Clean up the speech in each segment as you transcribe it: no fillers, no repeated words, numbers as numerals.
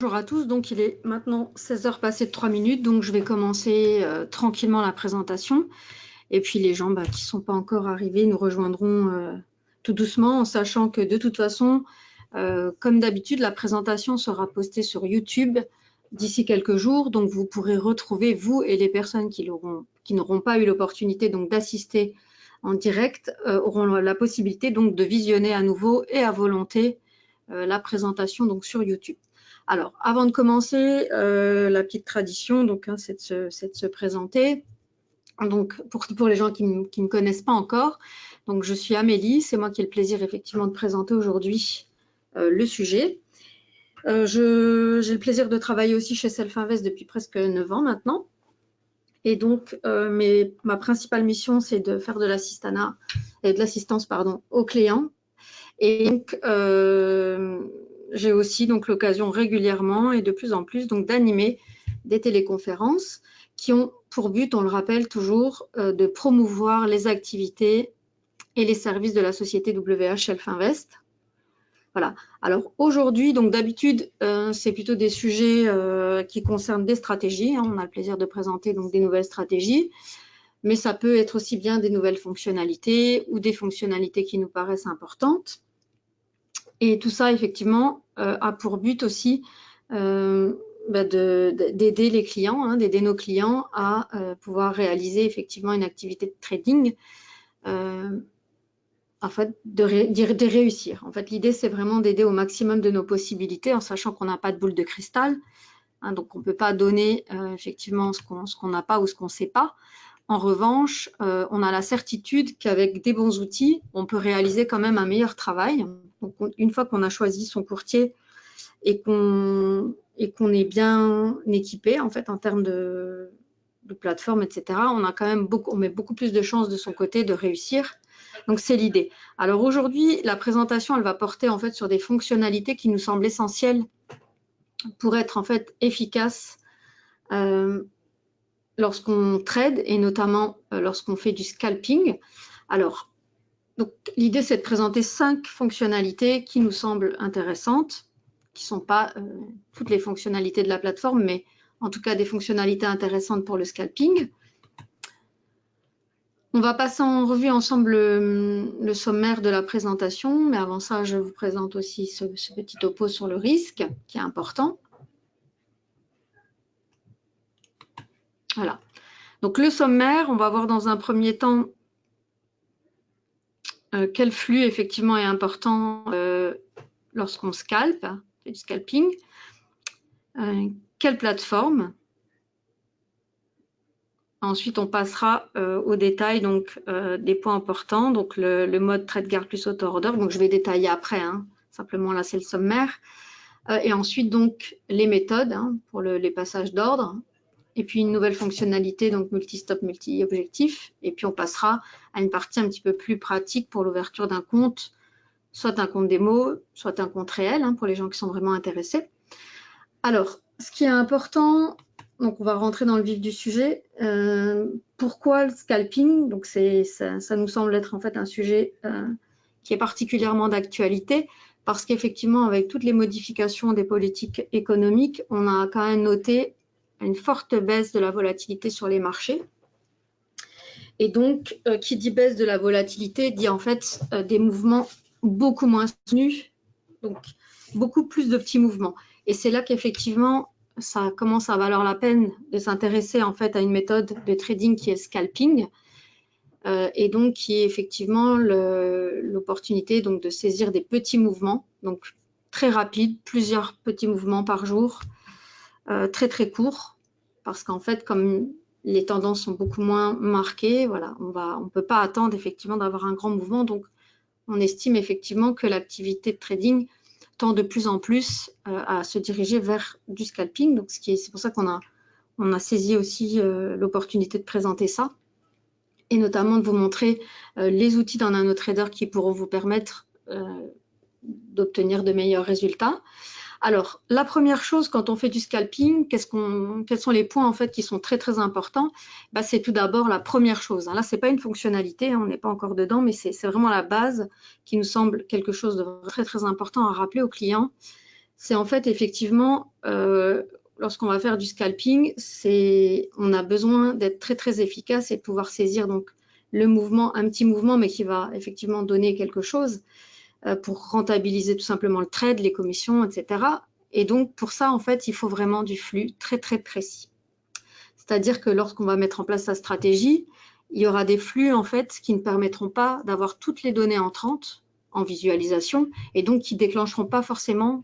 Bonjour à tous, donc il est maintenant 16 h passées de 3 minutes, donc je vais commencer tranquillement la présentation. Et puis les gens qui ne sont pas encore arrivés nous rejoindront tout doucement, en sachant que de toute façon, comme d'habitude, la présentation sera postée sur YouTube d'ici quelques jours. Donc vous pourrez retrouver, vous et les personnes qui n'auront pas eu l'opportunité donc d'assister en direct, auront la possibilité donc de visionner à nouveau et à volonté la présentation donc sur YouTube. Alors, avant de commencer, la petite tradition, donc, c'est de se présenter. Donc, pour les gens qui ne me connaissent pas encore, donc je suis Amélie, c'est moi qui ai le plaisir effectivement de présenter aujourd'hui le sujet. J'ai le plaisir de travailler aussi chez Self-Invest depuis presque 9 ans maintenant. Et donc, ma principale mission, c'est de faire de l'assistance aux clients. Et donc, j'ai aussi donc l'occasion régulièrement et de plus en plus donc d'animer des téléconférences qui ont pour but, on le rappelle toujours, de promouvoir les activités et les services de la société WH Self-Invest. Voilà. Alors aujourd'hui, donc d'habitude, c'est plutôt des sujets qui concernent des stratégies. On a le plaisir de présenter donc des nouvelles stratégies, mais ça peut être aussi bien des nouvelles fonctionnalités ou des fonctionnalités qui nous paraissent importantes. Et tout ça, effectivement, a pour but aussi d'aider les clients, d'aider nos clients à pouvoir réaliser effectivement une activité de trading afin de réussir. En fait, l'idée, c'est vraiment d'aider au maximum de nos possibilités en sachant qu'on n'a pas de boule de cristal. Donc, on ne peut pas donner effectivement ce qu'on n'a pas ou ce qu'on ne sait pas. En revanche, on a la certitude qu'avec des bons outils, on peut réaliser quand même un meilleur travail. Donc, une fois qu'on a choisi son courtier et qu'on est bien équipé en fait en termes de plateforme, etc., on met beaucoup plus de chances de son côté de réussir. Donc, c'est l'idée. Alors aujourd'hui, la présentation, elle va porter en fait sur des fonctionnalités qui nous semblent essentielles pour être en fait efficace lorsqu'on trade et notamment lorsqu'on fait du scalping. Alors, donc l'idée, c'est de présenter 5 fonctionnalités qui nous semblent intéressantes, qui ne sont pas toutes les fonctionnalités de la plateforme, mais en tout cas des fonctionnalités intéressantes pour le scalping. On va passer en revue ensemble le sommaire de la présentation, mais avant ça, je vous présente aussi ce petit topo sur le risque qui est important. Voilà. Donc le sommaire, on va voir dans un premier temps quel flux effectivement est important lorsqu'on scalpe, fait du scalping, quelle plateforme. Ensuite, on passera au détail donc des points importants, donc le mode TradeGuard plus auto-order, donc je vais détailler après, simplement là c'est le sommaire. Et ensuite donc les méthodes pour les passages d'ordre. Et puis une nouvelle fonctionnalité, donc multi-stop, multi-objectif. Et puis on passera à une partie un petit peu plus pratique pour l'ouverture d'un compte, soit un compte démo, soit un compte réel, pour les gens qui sont vraiment intéressés. Alors, ce qui est important, donc on va rentrer dans le vif du sujet. Pourquoi le scalping? Donc ça nous semble être en fait un sujet qui est particulièrement d'actualité, parce qu'effectivement, avec toutes les modifications des politiques économiques, on a quand même noté une forte baisse de la volatilité sur les marchés. Et donc, qui dit baisse de la volatilité dit en fait des mouvements beaucoup moins soutenus, donc beaucoup plus de petits mouvements. Et c'est là qu'effectivement, ça commence à valoir la peine de s'intéresser en fait à une méthode de trading qui est le scalping, et donc qui est effectivement l'opportunité donc de saisir des petits mouvements, donc très rapides, plusieurs petits mouvements par jour, très très courts, parce qu'en fait, comme les tendances sont beaucoup moins marquées, voilà, on ne peut pas attendre effectivement d'avoir un grand mouvement. Donc, on estime effectivement que l'activité de trading tend de plus en plus à se diriger vers du scalping. Donc, c'est pour ça qu'on a saisi aussi l'opportunité de présenter ça, et notamment de vous montrer les outils d'un NanoTrader qui pourront vous permettre d'obtenir de meilleurs résultats. Alors, la première chose, quand on fait du scalping, quels sont les points en fait qui sont très très importants? C'est tout d'abord la première chose. Là, c'est pas une fonctionnalité, on n'est pas encore dedans, mais c'est vraiment la base qui nous semble quelque chose de très très important à rappeler aux clients. c'est en fait effectivement, lorsqu'on va faire du scalping, on a besoin d'être très très efficace et de pouvoir saisir donc le mouvement, un petit mouvement, mais qui va effectivement donner quelque chose pour rentabiliser tout simplement le trade, les commissions, etc. Et donc pour ça, en fait, il faut vraiment du flux très très précis. C'est-à-dire que lorsqu'on va mettre en place sa stratégie, il y aura des flux en fait qui ne permettront pas d'avoir toutes les données entrantes en visualisation et donc qui déclencheront pas forcément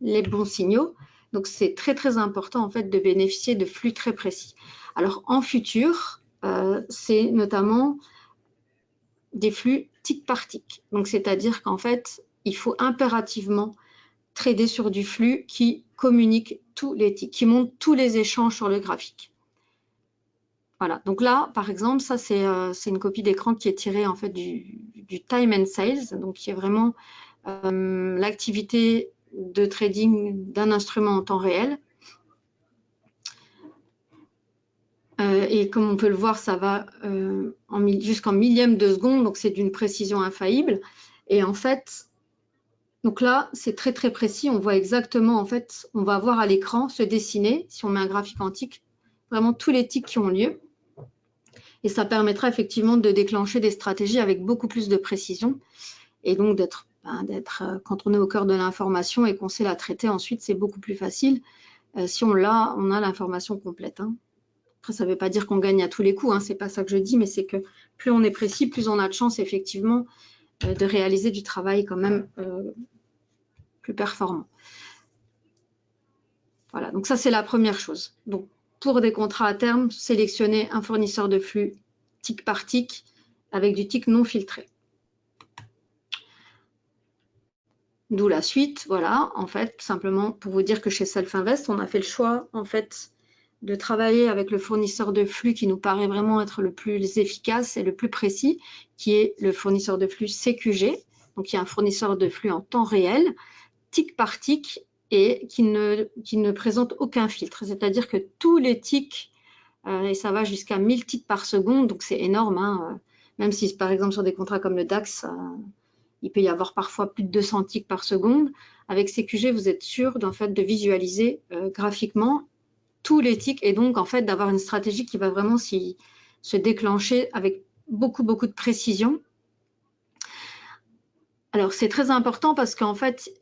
les bons signaux. Donc c'est très très important en fait de bénéficier de flux très précis. Alors en futur, c'est notamment des flux tick par tick. Donc c'est-à-dire qu'en fait, il faut impérativement trader sur du flux qui communique tous les ticks, qui montre tous les échanges sur le graphique. Voilà, donc là, par exemple, ça c'est une copie d'écran qui est tirée en fait du time and sales, donc qui est vraiment l'activité de trading d'un instrument en temps réel. Et comme on peut le voir, ça va jusqu'en millième de seconde, donc c'est d'une précision infaillible. Et en fait, donc là, c'est très très précis. On voit exactement, en fait, on va voir à l'écran se dessiner, si on met un graphique en tick, vraiment tous les ticks qui ont lieu. Et ça permettra effectivement de déclencher des stratégies avec beaucoup plus de précision. Et donc quand on est au cœur de l'information et qu'on sait la traiter ensuite, c'est beaucoup plus facile. Si on a l'information complète. Hein. Après, ça ne veut pas dire qu'on gagne à tous les coups, hein, c'est pas ça que je dis, mais c'est que plus on est précis, plus on a de chance effectivement de réaliser du travail quand même plus performant. Voilà, donc ça c'est la première chose. Donc pour des contrats à terme, sélectionnez un fournisseur de flux tick par tick avec du tick non filtré. D'où la suite, voilà, en fait, simplement pour vous dire que chez Self-Invest, on a fait le choix en fait de travailler avec le fournisseur de flux qui nous paraît vraiment être le plus efficace et le plus précis, qui est le fournisseur de flux CQG, donc qui est un fournisseur de flux en temps réel, tick par tick, et qui ne présente aucun filtre. C'est-à-dire que tous les ticks, et ça va jusqu'à 1000 ticks par seconde, donc c'est énorme, hein, même si par exemple sur des contrats comme le DAX, il peut y avoir parfois plus de 200 ticks par seconde. Avec CQG, vous êtes sûr en fait, de visualiser graphiquement tous les ticks et donc en fait d'avoir une stratégie qui va vraiment se déclencher avec beaucoup de précision. Alors c'est très important parce qu'en fait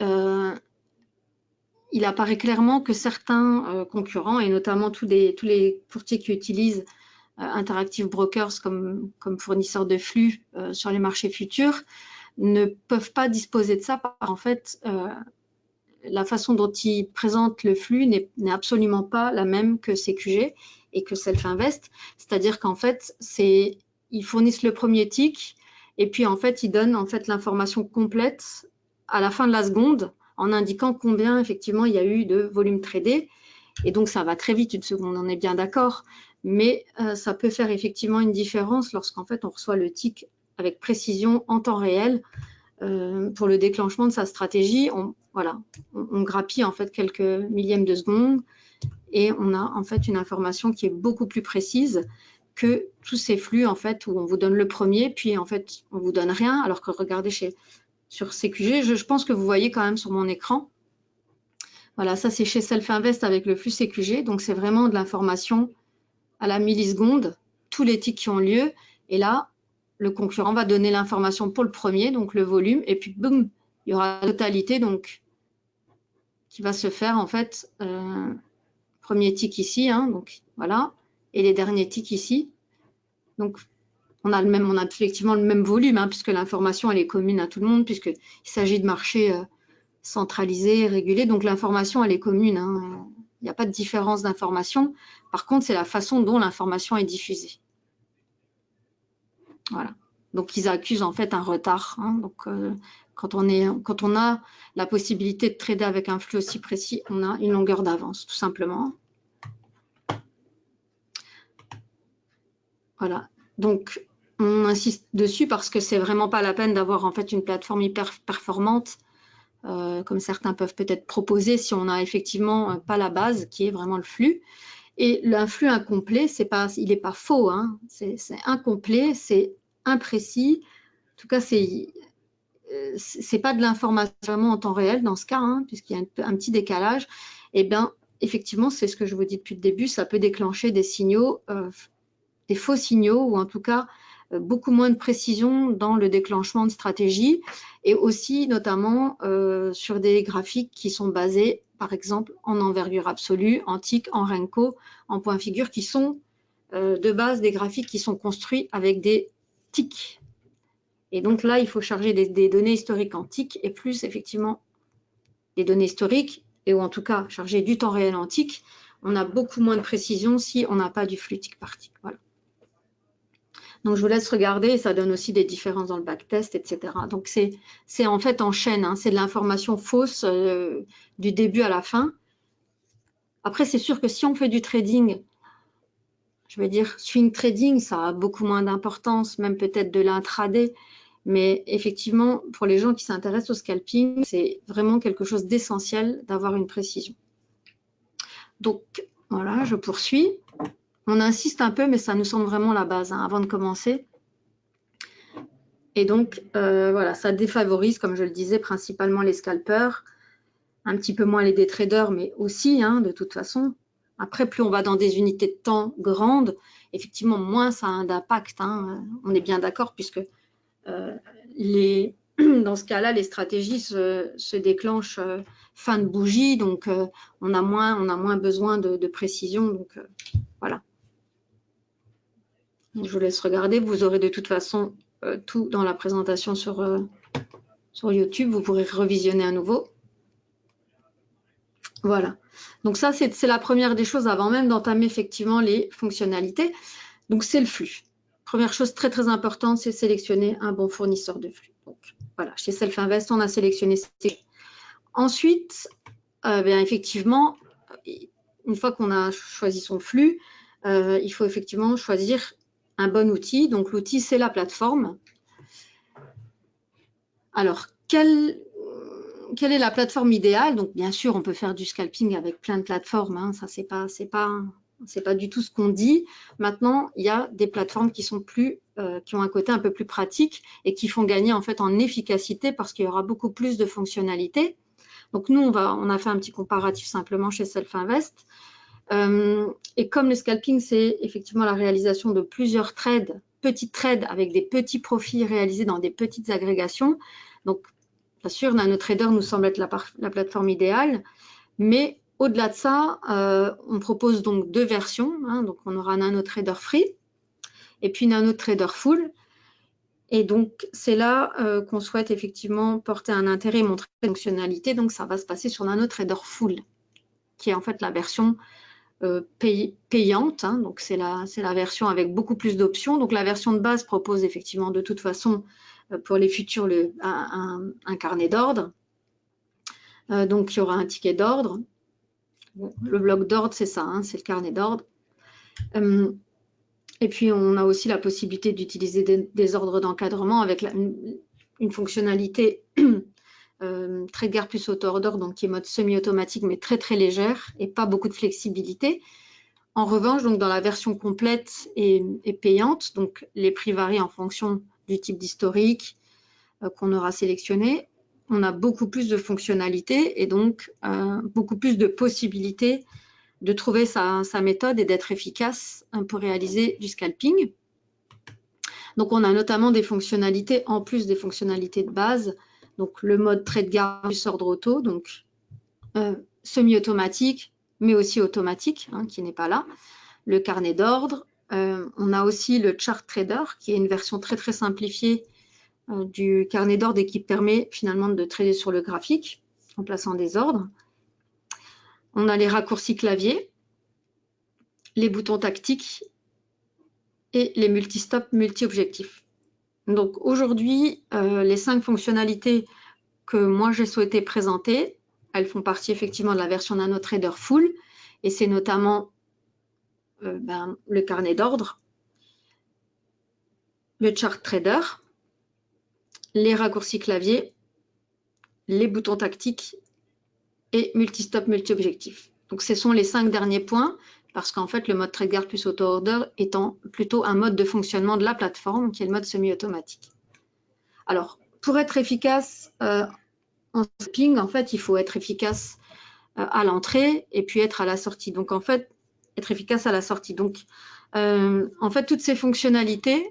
il apparaît clairement que certains concurrents et notamment tous les courtiers qui utilisent Interactive Brokers comme fournisseurs de flux sur les marchés futurs ne peuvent pas disposer de ça parce en fait la façon dont ils présentent le flux n'est absolument pas la même que CQG et que Self-Invest. C'est-à-dire qu'en fait, ils fournissent le premier tick et puis en fait, ils donnent en fait l'information complète à la fin de la seconde en indiquant combien effectivement il y a eu de volume tradé. Et donc, ça va très vite, une seconde, on est bien d'accord. Mais ça peut faire effectivement une différence lorsqu'en fait, on reçoit le tick avec précision en temps réel pour le déclenchement de sa stratégie. On grappille en fait quelques millièmes de seconde et on a en fait une information qui est beaucoup plus précise que tous ces flux en fait où on vous donne le premier puis en fait on vous donne rien alors que regardez sur CQG, je pense que vous voyez quand même sur mon écran. Voilà, ça c'est chez Self-Invest avec le flux CQG, donc c'est vraiment de l'information à la milliseconde, tous les ticks qui ont lieu et là le concurrent va donner l'information pour le premier, donc le volume, et puis boum, il y aura la totalité donc qui va se faire en fait premier tick ici, hein, donc voilà, et les derniers ticks ici. Donc on a effectivement le même volume, hein, puisque l'information elle est commune à tout le monde, puisqu'il s'agit de marchés centralisés, régulés, donc l'information elle est commune. Hein, il n'y a pas de différence d'information. Par contre, c'est la façon dont l'information est diffusée. Voilà. Donc, ils accusent en fait un retard. Hein. Donc, quand on a la possibilité de trader avec un flux aussi précis, on a une longueur d'avance, tout simplement. Voilà. Donc, on insiste dessus parce que c'est vraiment pas la peine d'avoir en fait une plateforme hyper performante, comme certains peuvent peut-être proposer si on n'a effectivement pas la base qui est vraiment le flux. Et un flux incomplet, il n'est pas faux, hein. C'est incomplet, c'est imprécis. En tout cas, c'est pas de l'information vraiment en temps réel dans ce cas, hein, puisqu'il y a un petit décalage. Et bien, effectivement, c'est ce que je vous dis depuis le début, ça peut déclencher des signaux, des faux signaux, ou en tout cas beaucoup moins de précision dans le déclenchement de stratégie, et aussi notamment sur des graphiques qui sont basés, par exemple, en envergure absolue, en tick, en Renko, en point figure, qui sont de base des graphiques qui sont construits avec des ticks. Et donc là, il faut charger des données historiques en tick, et plus effectivement des données historiques, et ou en tout cas charger du temps réel en tick, on a beaucoup moins de précision si on n'a pas du flux tick par tick. Voilà. Donc je vous laisse regarder, ça donne aussi des différences dans le backtest, etc. Donc c'est en fait en chaîne, hein, c'est de l'information fausse du début à la fin. Après, c'est sûr que si on fait du trading, je veux dire swing trading, ça a beaucoup moins d'importance, même peut-être de l'intraday. Mais effectivement, pour les gens qui s'intéressent au scalping, c'est vraiment quelque chose d'essentiel d'avoir une précision. Donc voilà, je poursuis. On insiste un peu, mais ça nous semble vraiment la base hein, avant de commencer. Et donc, voilà, ça défavorise, comme je le disais, principalement les scalpers, un petit peu moins les day traders, mais aussi, hein, de toute façon. Après, plus on va dans des unités de temps grandes, effectivement, moins ça a d'impact. Hein. On est bien d'accord, puisque dans ce cas-là, les stratégies se déclenchent fin de bougie, donc on a moins besoin de précision. Donc voilà. Je vous laisse regarder. Vous aurez de toute façon tout dans la présentation sur YouTube. Vous pourrez revisionner à nouveau. Voilà. Donc ça, c'est la première des choses avant même d'entamer effectivement les fonctionnalités. Donc c'est le flux. Première chose très très importante, c'est sélectionner un bon fournisseur de flux. Donc voilà, chez Self Invest, on a sélectionné. Ensuite, bien effectivement, une fois qu'on a choisi son flux, il faut effectivement choisir un bon outil. Donc l'outil, c'est la plateforme. Alors, quelle est la plateforme idéale? Donc bien sûr, on peut faire du scalping avec plein de plateformes. Hein, ça, c'est pas du tout ce qu'on dit. Maintenant, il y a des plateformes qui sont qui ont un côté un peu plus pratique et qui font gagner en fait en efficacité parce qu'il y aura beaucoup plus de fonctionnalités. Donc nous, on a fait un petit comparatif simplement chez Self Invest. Et comme le scalping, c'est effectivement la réalisation de plusieurs trades, petits trades avec des petits profits réalisés dans des petites agrégations. Donc, bien sûr, NanoTrader nous semble être la plateforme idéale, mais au-delà de ça, on propose donc deux versions. Hein, donc, on aura NanoTrader Free et puis NanoTrader Full. Et donc, c'est là qu'on souhaite effectivement porter un intérêt et montrer des fonctionnalités. Donc, ça va se passer sur NanoTrader Full, qui est en fait la version payante. Hein, donc, c'est la version avec beaucoup plus d'options. Donc, la version de base propose effectivement de toute façon pour les futurs un carnet d'ordre. Donc, il y aura un ticket d'ordre. Bon, le bloc d'ordre, c'est ça, hein, c'est le carnet d'ordre. Et puis, on a aussi la possibilité d'utiliser des ordres d'encadrement avec une fonctionnalité TradeGuard plus auto-order, donc qui est mode semi-automatique, mais très, très légère et pas beaucoup de flexibilité. En revanche, donc, dans la version complète et payante, donc les prix varient en fonction du type d'historique qu'on aura sélectionné. On a beaucoup plus de fonctionnalités et donc beaucoup plus de possibilités de trouver sa méthode et d'être efficace pour réaliser du scalping. Donc, on a notamment des fonctionnalités en plus des fonctionnalités de base. Donc, le mode TradeGuard plus ordre auto, donc semi-automatique, mais aussi automatique, hein, qui n'est pas là. Le carnet d'ordre. On a aussi le Chart Trader, qui est une version très, très simplifiée du carnet d'ordre et qui permet finalement de trader sur le graphique en plaçant des ordres. On a les raccourcis clavier, les boutons tactiques et les multi-stop, multi-objectifs. Donc aujourd'hui, les 5 fonctionnalités que moi j'ai souhaité présenter, elles font partie effectivement de la version NanoTrader Full et c'est notamment le carnet d'ordre, le Chart Trader, les raccourcis clavier, les boutons tactiques et multi-stop, multi-objectif. Donc ce sont les 5 derniers points parce qu'en fait le mode TradeGuard plus auto-order étant plutôt un mode de fonctionnement de la plateforme qui est le mode semi-automatique. Alors pour être efficace en scalping, en fait, il faut être efficace à l'entrée et puis être à la sortie. Donc, en fait, être efficace à la sortie. Donc, en fait, toutes ces fonctionnalités,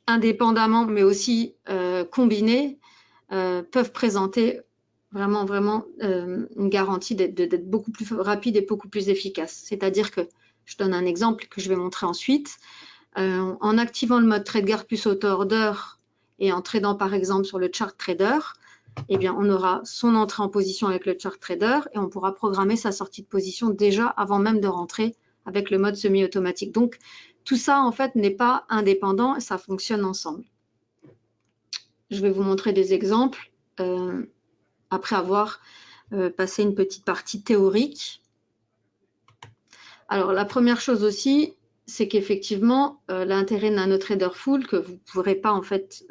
indépendamment, mais aussi combinées, peuvent présenter vraiment une garantie d'être beaucoup plus rapide et beaucoup plus efficace. C'est-à-dire que, je donne un exemple que je vais montrer ensuite, en activant le mode TradeGuard plus auto-order et en tradant par exemple sur le chart trader, eh bien, on aura son entrée en position avec le chart trader et on pourra programmer sa sortie de position déjà avant même de rentrer avec le mode semi-automatique. Donc, tout ça, en fait, n'est pas indépendant et ça fonctionne ensemble. Je vais vous montrer des exemples après avoir passé une petite partie théorique. Alors, la première chose aussi, c'est qu'effectivement, l'intérêt de NanoTrader Full, que vous ne pourrez pas en fait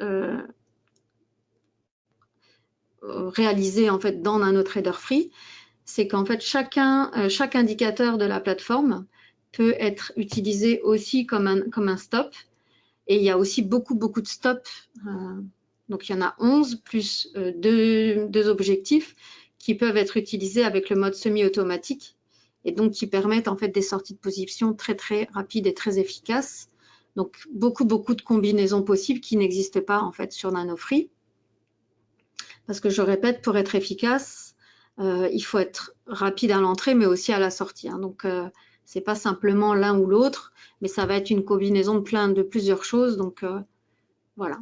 réaliser en fait dans NanoTrader Free, c'est qu'en fait chaque indicateur de la plateforme peut être utilisé aussi comme un stop. Et il y a aussi beaucoup de stops. Donc il y en a 11 plus deux objectifs qui peuvent être utilisés avec le mode semi-automatique et donc qui permettent en fait des sorties de position très rapides et très efficaces. Donc beaucoup de combinaisons possibles qui n'existent pas en fait sur NanoFree. Parce que je répète, pour être efficace, il faut être rapide à l'entrée mais aussi à la sortie. Donc c'est pas simplement l'un ou l'autre, mais ça va être une combinaison de plusieurs choses. Donc voilà.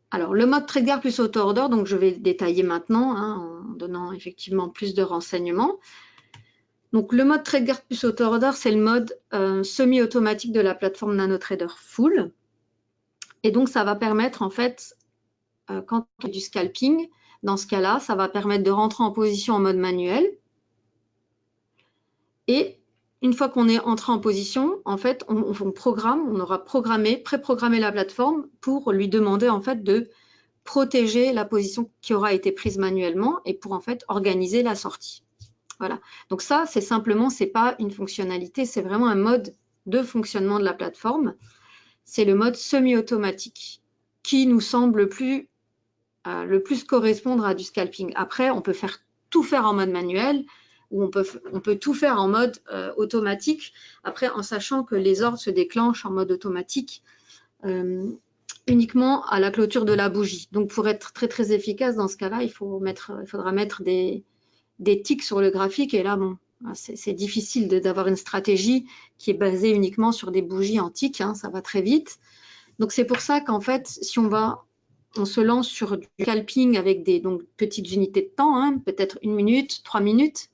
Alors le mode TradeGuard plus auto-order, donc je vais détailler maintenant en donnant effectivement plus de renseignements. Donc le mode TradeGuard plus auto-order, c'est le mode semi-automatique de la plateforme NanoTrader Full. Et donc ça va permettre en fait, quand on fait du scalping, dans ce cas-là, ça va permettre de rentrer en position en mode manuel. Et une fois qu'on est entré en position, en fait, on aura préprogrammé la plateforme pour lui demander en fait de protéger la position qui aura été prise manuellement et pour en fait organiser la sortie. Voilà. Donc ça, c'est simplement, c'est pas une fonctionnalité, c'est vraiment un mode de fonctionnement de la plateforme. C'est le mode semi-automatique qui nous semble le plus correspondre à du scalping. Après, on peut tout faire en mode manuel, ou on peut tout faire en mode automatique, après en sachant que les ordres se déclenchent en mode automatique uniquement à la clôture de la bougie. Donc pour être très efficace dans ce cas-là, il faudra mettre des ticks sur le graphique et là, bon, c'est difficile d'avoir une stratégie qui est basée uniquement sur des bougies en ticks, ça va très vite. Donc c'est pour ça qu'en fait, si on se lance sur du scalping avec des petites unités de temps, peut-être 1 minute, 3 minutes.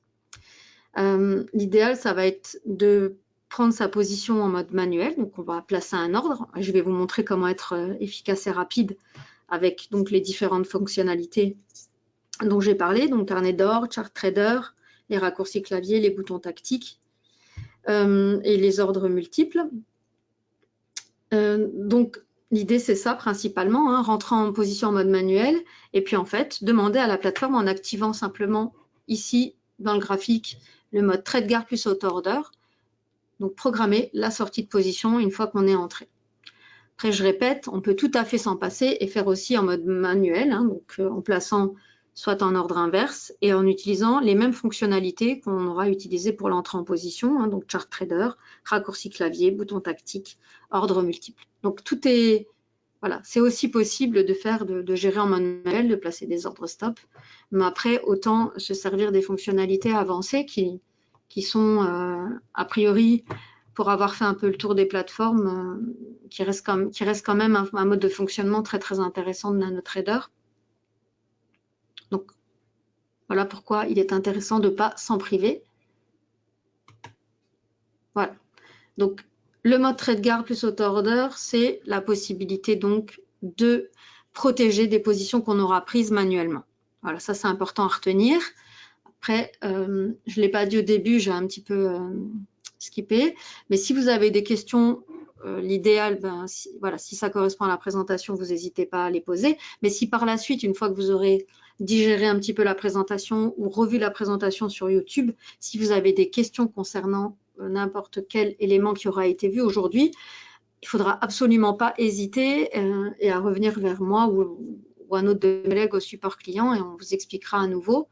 L'idéal, ça va être de prendre sa position en mode manuel. Donc, on va placer un ordre. Je vais vous montrer comment être efficace et rapide avec donc les différentes fonctionnalités dont j'ai parlé. Donc, carnet d'ordre, chart trader, les raccourcis clavier, les boutons tactiques et les ordres multiples. Donc, l'idée, c'est ça principalement, rentrer en position en mode manuel et puis en fait, demander à la plateforme en activant simplement ici dans le graphique le mode TradeGuard plus auto-order, donc programmer la sortie de position une fois qu'on est entré. Après, je répète, on peut tout à fait s'en passer et faire aussi en mode manuel, donc en plaçant soit en ordre inverse et en utilisant les mêmes fonctionnalités qu'on aura utilisées pour l'entrée en position, donc chart trader, raccourci clavier, bouton tactique, ordre multiple. Donc tout est, voilà, c'est aussi possible de gérer en mode manuel, de placer des ordres stop, mais après autant se servir des fonctionnalités avancées qui sont a priori, pour avoir fait un peu le tour des plateformes, qui reste quand même un mode de fonctionnement très intéressant de NanoTrader. Donc, voilà pourquoi il est intéressant de ne pas s'en priver. Voilà. Donc, le mode TradeGuard plus auto-order, c'est la possibilité donc de protéger des positions qu'on aura prises manuellement. Voilà, ça c'est important à retenir. Après, je ne l'ai pas dit au début, j'ai un petit peu skippé. Mais si vous avez des questions, l'idéal, si ça correspond à la présentation, vous n'hésitez pas à les poser. Mais si par la suite, une fois que vous aurez digéré un petit peu la présentation ou revu la présentation sur YouTube, si vous avez des questions concernant n'importe quel élément qui aura été vu aujourd'hui, il ne faudra absolument pas hésiter et à revenir vers moi ou un autre de mes collègues au support client et on vous expliquera à nouveau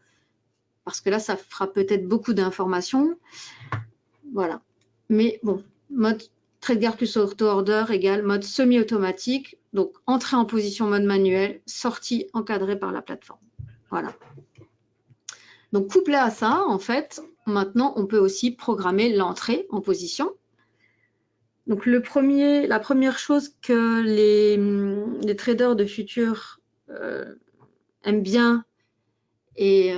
parce que là, ça fera peut-être beaucoup d'informations. Voilà. Mais bon, mode TradeGuard plus auto-order égale mode semi-automatique. Donc, entrée en position mode manuel, sortie encadrée par la plateforme. Voilà. Donc, couplé à ça, en fait, maintenant, on peut aussi programmer l'entrée en position. Donc, la première chose que les traders de futurs aiment bien et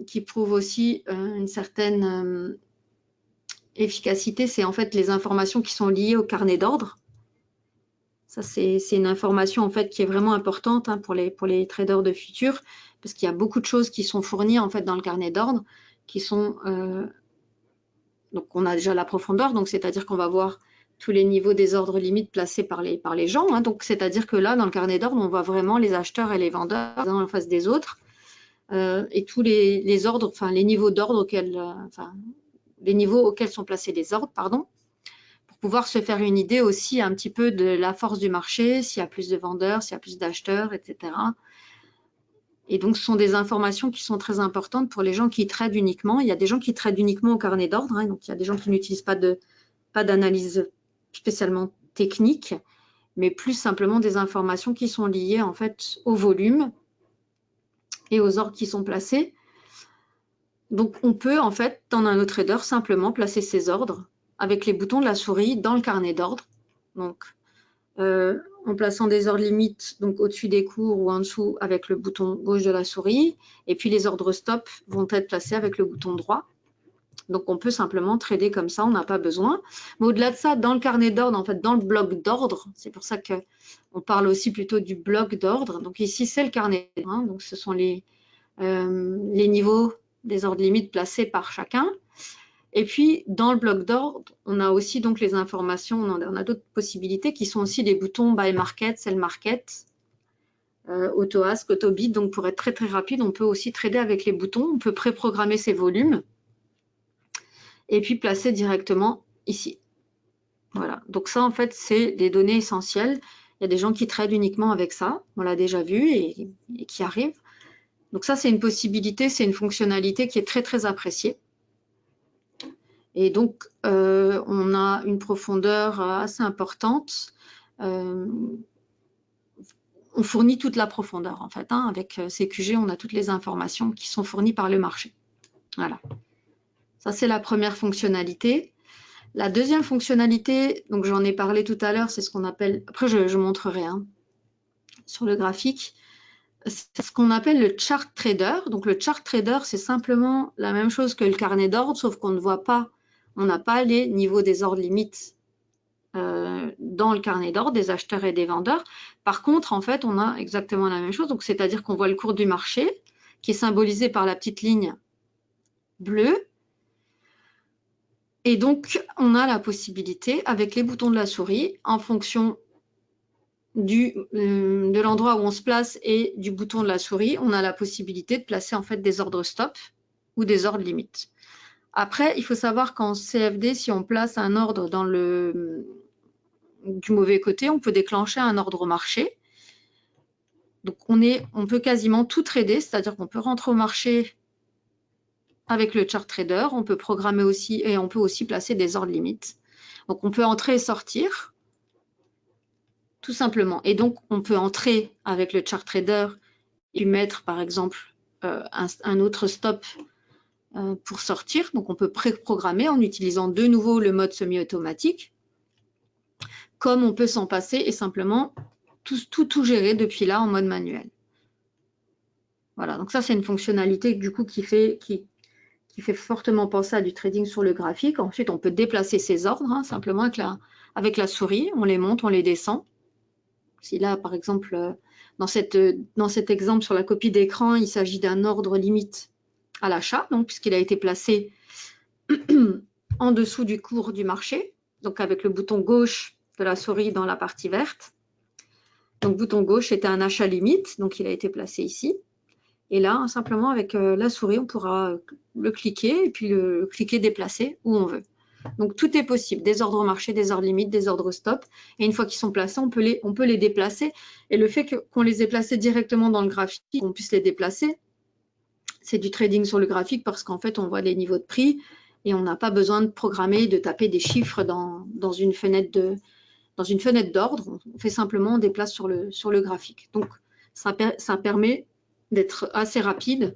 qui prouve aussi une certaine efficacité, c'est en fait les informations qui sont liées au carnet d'ordre. Ça, c'est une information en fait qui est vraiment importante pour les traders de futurs parce qu'il y a beaucoup de choses qui sont fournies en fait dans le carnet d'ordre qui sont donc on a déjà la profondeur, donc c'est-à-dire qu'on va voir tous les niveaux des ordres limites placés par les gens. Donc c'est-à-dire que là dans le carnet d'ordre on voit vraiment les acheteurs et les vendeurs les uns en face des autres. Et tous les ordres, enfin les niveaux d'ordre auxquels, les niveaux auxquels sont placés les ordres, pardon, pour pouvoir se faire une idée aussi un petit peu de la force du marché, s'il y a plus de vendeurs, s'il y a plus d'acheteurs, etc. Et donc, ce sont des informations qui sont très importantes pour les gens qui tradent uniquement. Il y a des gens qui tradent uniquement au carnet d'ordre, donc il y a des gens qui n'utilisent pas d'analyse spécialement technique, mais plus simplement des informations qui sont liées en fait au volume et aux ordres qui sont placés. Donc, on peut en fait, dans un autre trader, simplement placer ses ordres avec les boutons de la souris dans le carnet d'ordre. Donc, en plaçant des ordres limites donc au-dessus des cours ou en dessous avec le bouton gauche de la souris. Et puis, les ordres stop vont être placés avec le bouton droit. Donc, on peut simplement trader comme ça, on n'a pas besoin. Mais au-delà de ça, dans le carnet d'ordre, en fait, dans le bloc d'ordre, c'est pour ça qu'on parle aussi plutôt du bloc d'ordre. Donc, ici, c'est le carnet d'ordre. Donc, ce sont les niveaux des ordres limites placés par chacun. Et puis, dans le bloc d'ordre, on a aussi donc les informations, on a d'autres possibilités qui sont aussi les boutons Buy Market, Sell Market, Auto Ask, Auto Bid. Donc, pour être très, très rapide, on peut aussi trader avec les boutons. On peut préprogrammer ses volumes et puis placer directement ici. Voilà. Donc, ça, en fait, c'est des données essentielles. Il y a des gens qui tradent uniquement avec ça. On l'a déjà vu et qui arrivent. Donc, ça, c'est une possibilité, c'est une fonctionnalité qui est très, très appréciée. Et donc, on a une profondeur assez importante. On fournit toute la profondeur, en fait. Avec CQG, on a toutes les informations qui sont fournies par le marché. Voilà. Ça, c'est la première fonctionnalité. La deuxième fonctionnalité, donc j'en ai parlé tout à l'heure, c'est ce qu'on appelle, après je montrerai sur le graphique, c'est ce qu'on appelle le chart trader. Donc, le chart trader, c'est simplement la même chose que le carnet d'ordre, sauf qu'on ne voit pas, on n'a pas les niveaux des ordres limites dans le carnet d'ordre des acheteurs et des vendeurs. Par contre, en fait, on a exactement la même chose. Donc, c'est-à-dire qu'on voit le cours du marché qui est symbolisé par la petite ligne bleue. Et donc, on a la possibilité, avec les boutons de la souris, en fonction de l'endroit où on se place et du bouton de la souris, on a la possibilité de placer en fait des ordres stop ou des ordres limites. Après, il faut savoir qu'en CFD, si on place un ordre dans du mauvais côté, on peut déclencher un ordre au marché. Donc, on peut quasiment tout trader, c'est-à-dire qu'on peut rentrer au marché avec le chart trader, on peut programmer aussi et on peut aussi placer des ordres limites. Donc, on peut entrer et sortir, tout simplement. Et donc, on peut entrer avec le chart trader et mettre, par exemple, un autre stop pour sortir. Donc, on peut pré-programmer en utilisant de nouveau le mode semi-automatique, comme on peut s'en passer et simplement tout gérer depuis là en mode manuel. Voilà, donc ça, c'est une fonctionnalité du coup qui fait fortement penser à du trading sur le graphique. Ensuite, on peut déplacer ses ordres simplement avec la souris. On les monte, on les descend. Si là, par exemple, dans cet exemple sur la copie d'écran, il s'agit d'un ordre limite à l'achat, donc puisqu'il a été placé en dessous du cours du marché, donc avec le bouton gauche de la souris dans la partie verte. Donc, bouton gauche était un achat limite, donc il a été placé ici. Et là, simplement avec la souris, on pourra le cliquer et puis le cliquer déplacer où on veut. Donc, tout est possible, des ordres au marché, des ordres limites, des ordres stop. Et une fois qu'ils sont placés, on peut les déplacer. Et le fait qu'on les ait placés directement dans le graphique, qu'on puisse les déplacer, c'est du trading sur le graphique parce qu'en fait, on voit les niveaux de prix et on n'a pas besoin de programmer, de taper des chiffres dans une fenêtre d'ordre. On fait simplement, on déplace sur le graphique. Donc, ça permet d'être assez rapide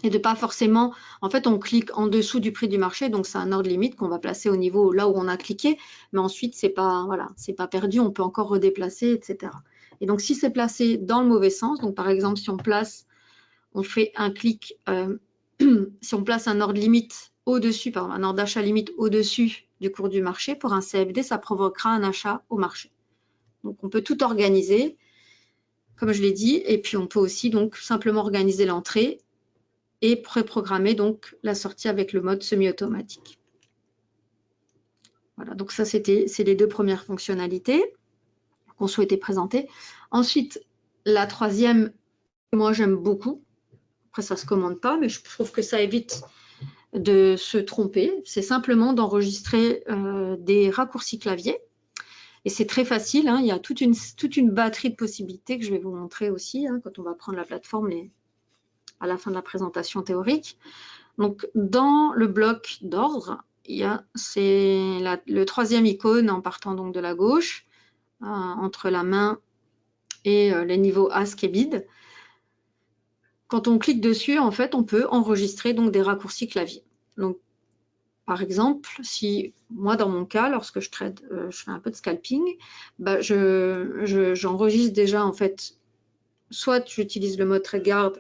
et de pas forcément, en fait, on clique en dessous du prix du marché, donc c'est un ordre limite qu'on va placer au niveau là où on a cliqué, mais ensuite, c'est pas perdu, on peut encore redéplacer, etc. Et donc, si c'est placé dans le mauvais sens, donc par exemple, si on fait un clic, si on place un ordre limite au-dessus, par exemple, un ordre d'achat limite au-dessus du cours du marché, pour un CFD, ça provoquera un achat au marché. Donc, on peut tout organiser, comme je l'ai dit, et puis on peut aussi donc simplement organiser l'entrée et préprogrammer donc la sortie avec le mode semi-automatique. Voilà, donc ça c'est les deux premières fonctionnalités qu'on souhaitait présenter. Ensuite, la troisième, moi j'aime beaucoup. Après ça se commande pas, mais je trouve que ça évite de se tromper. C'est simplement d'enregistrer des raccourcis clavier. Et c'est très facile, hein. Il y a toute une batterie de possibilités que je vais vous montrer aussi hein, quand on va prendre la plateforme à la fin de la présentation théorique. Donc, dans le bloc d'ordre, c'est le troisième icône en partant donc de la gauche, entre la main et les niveaux ask et bid. Quand on clique dessus, en fait, on peut enregistrer donc des raccourcis clavier. Donc, par exemple, si moi, dans mon cas, lorsque je trade, je fais un peu de scalping, bah, j'enregistre déjà, en fait, soit j'utilise le mode trade guard,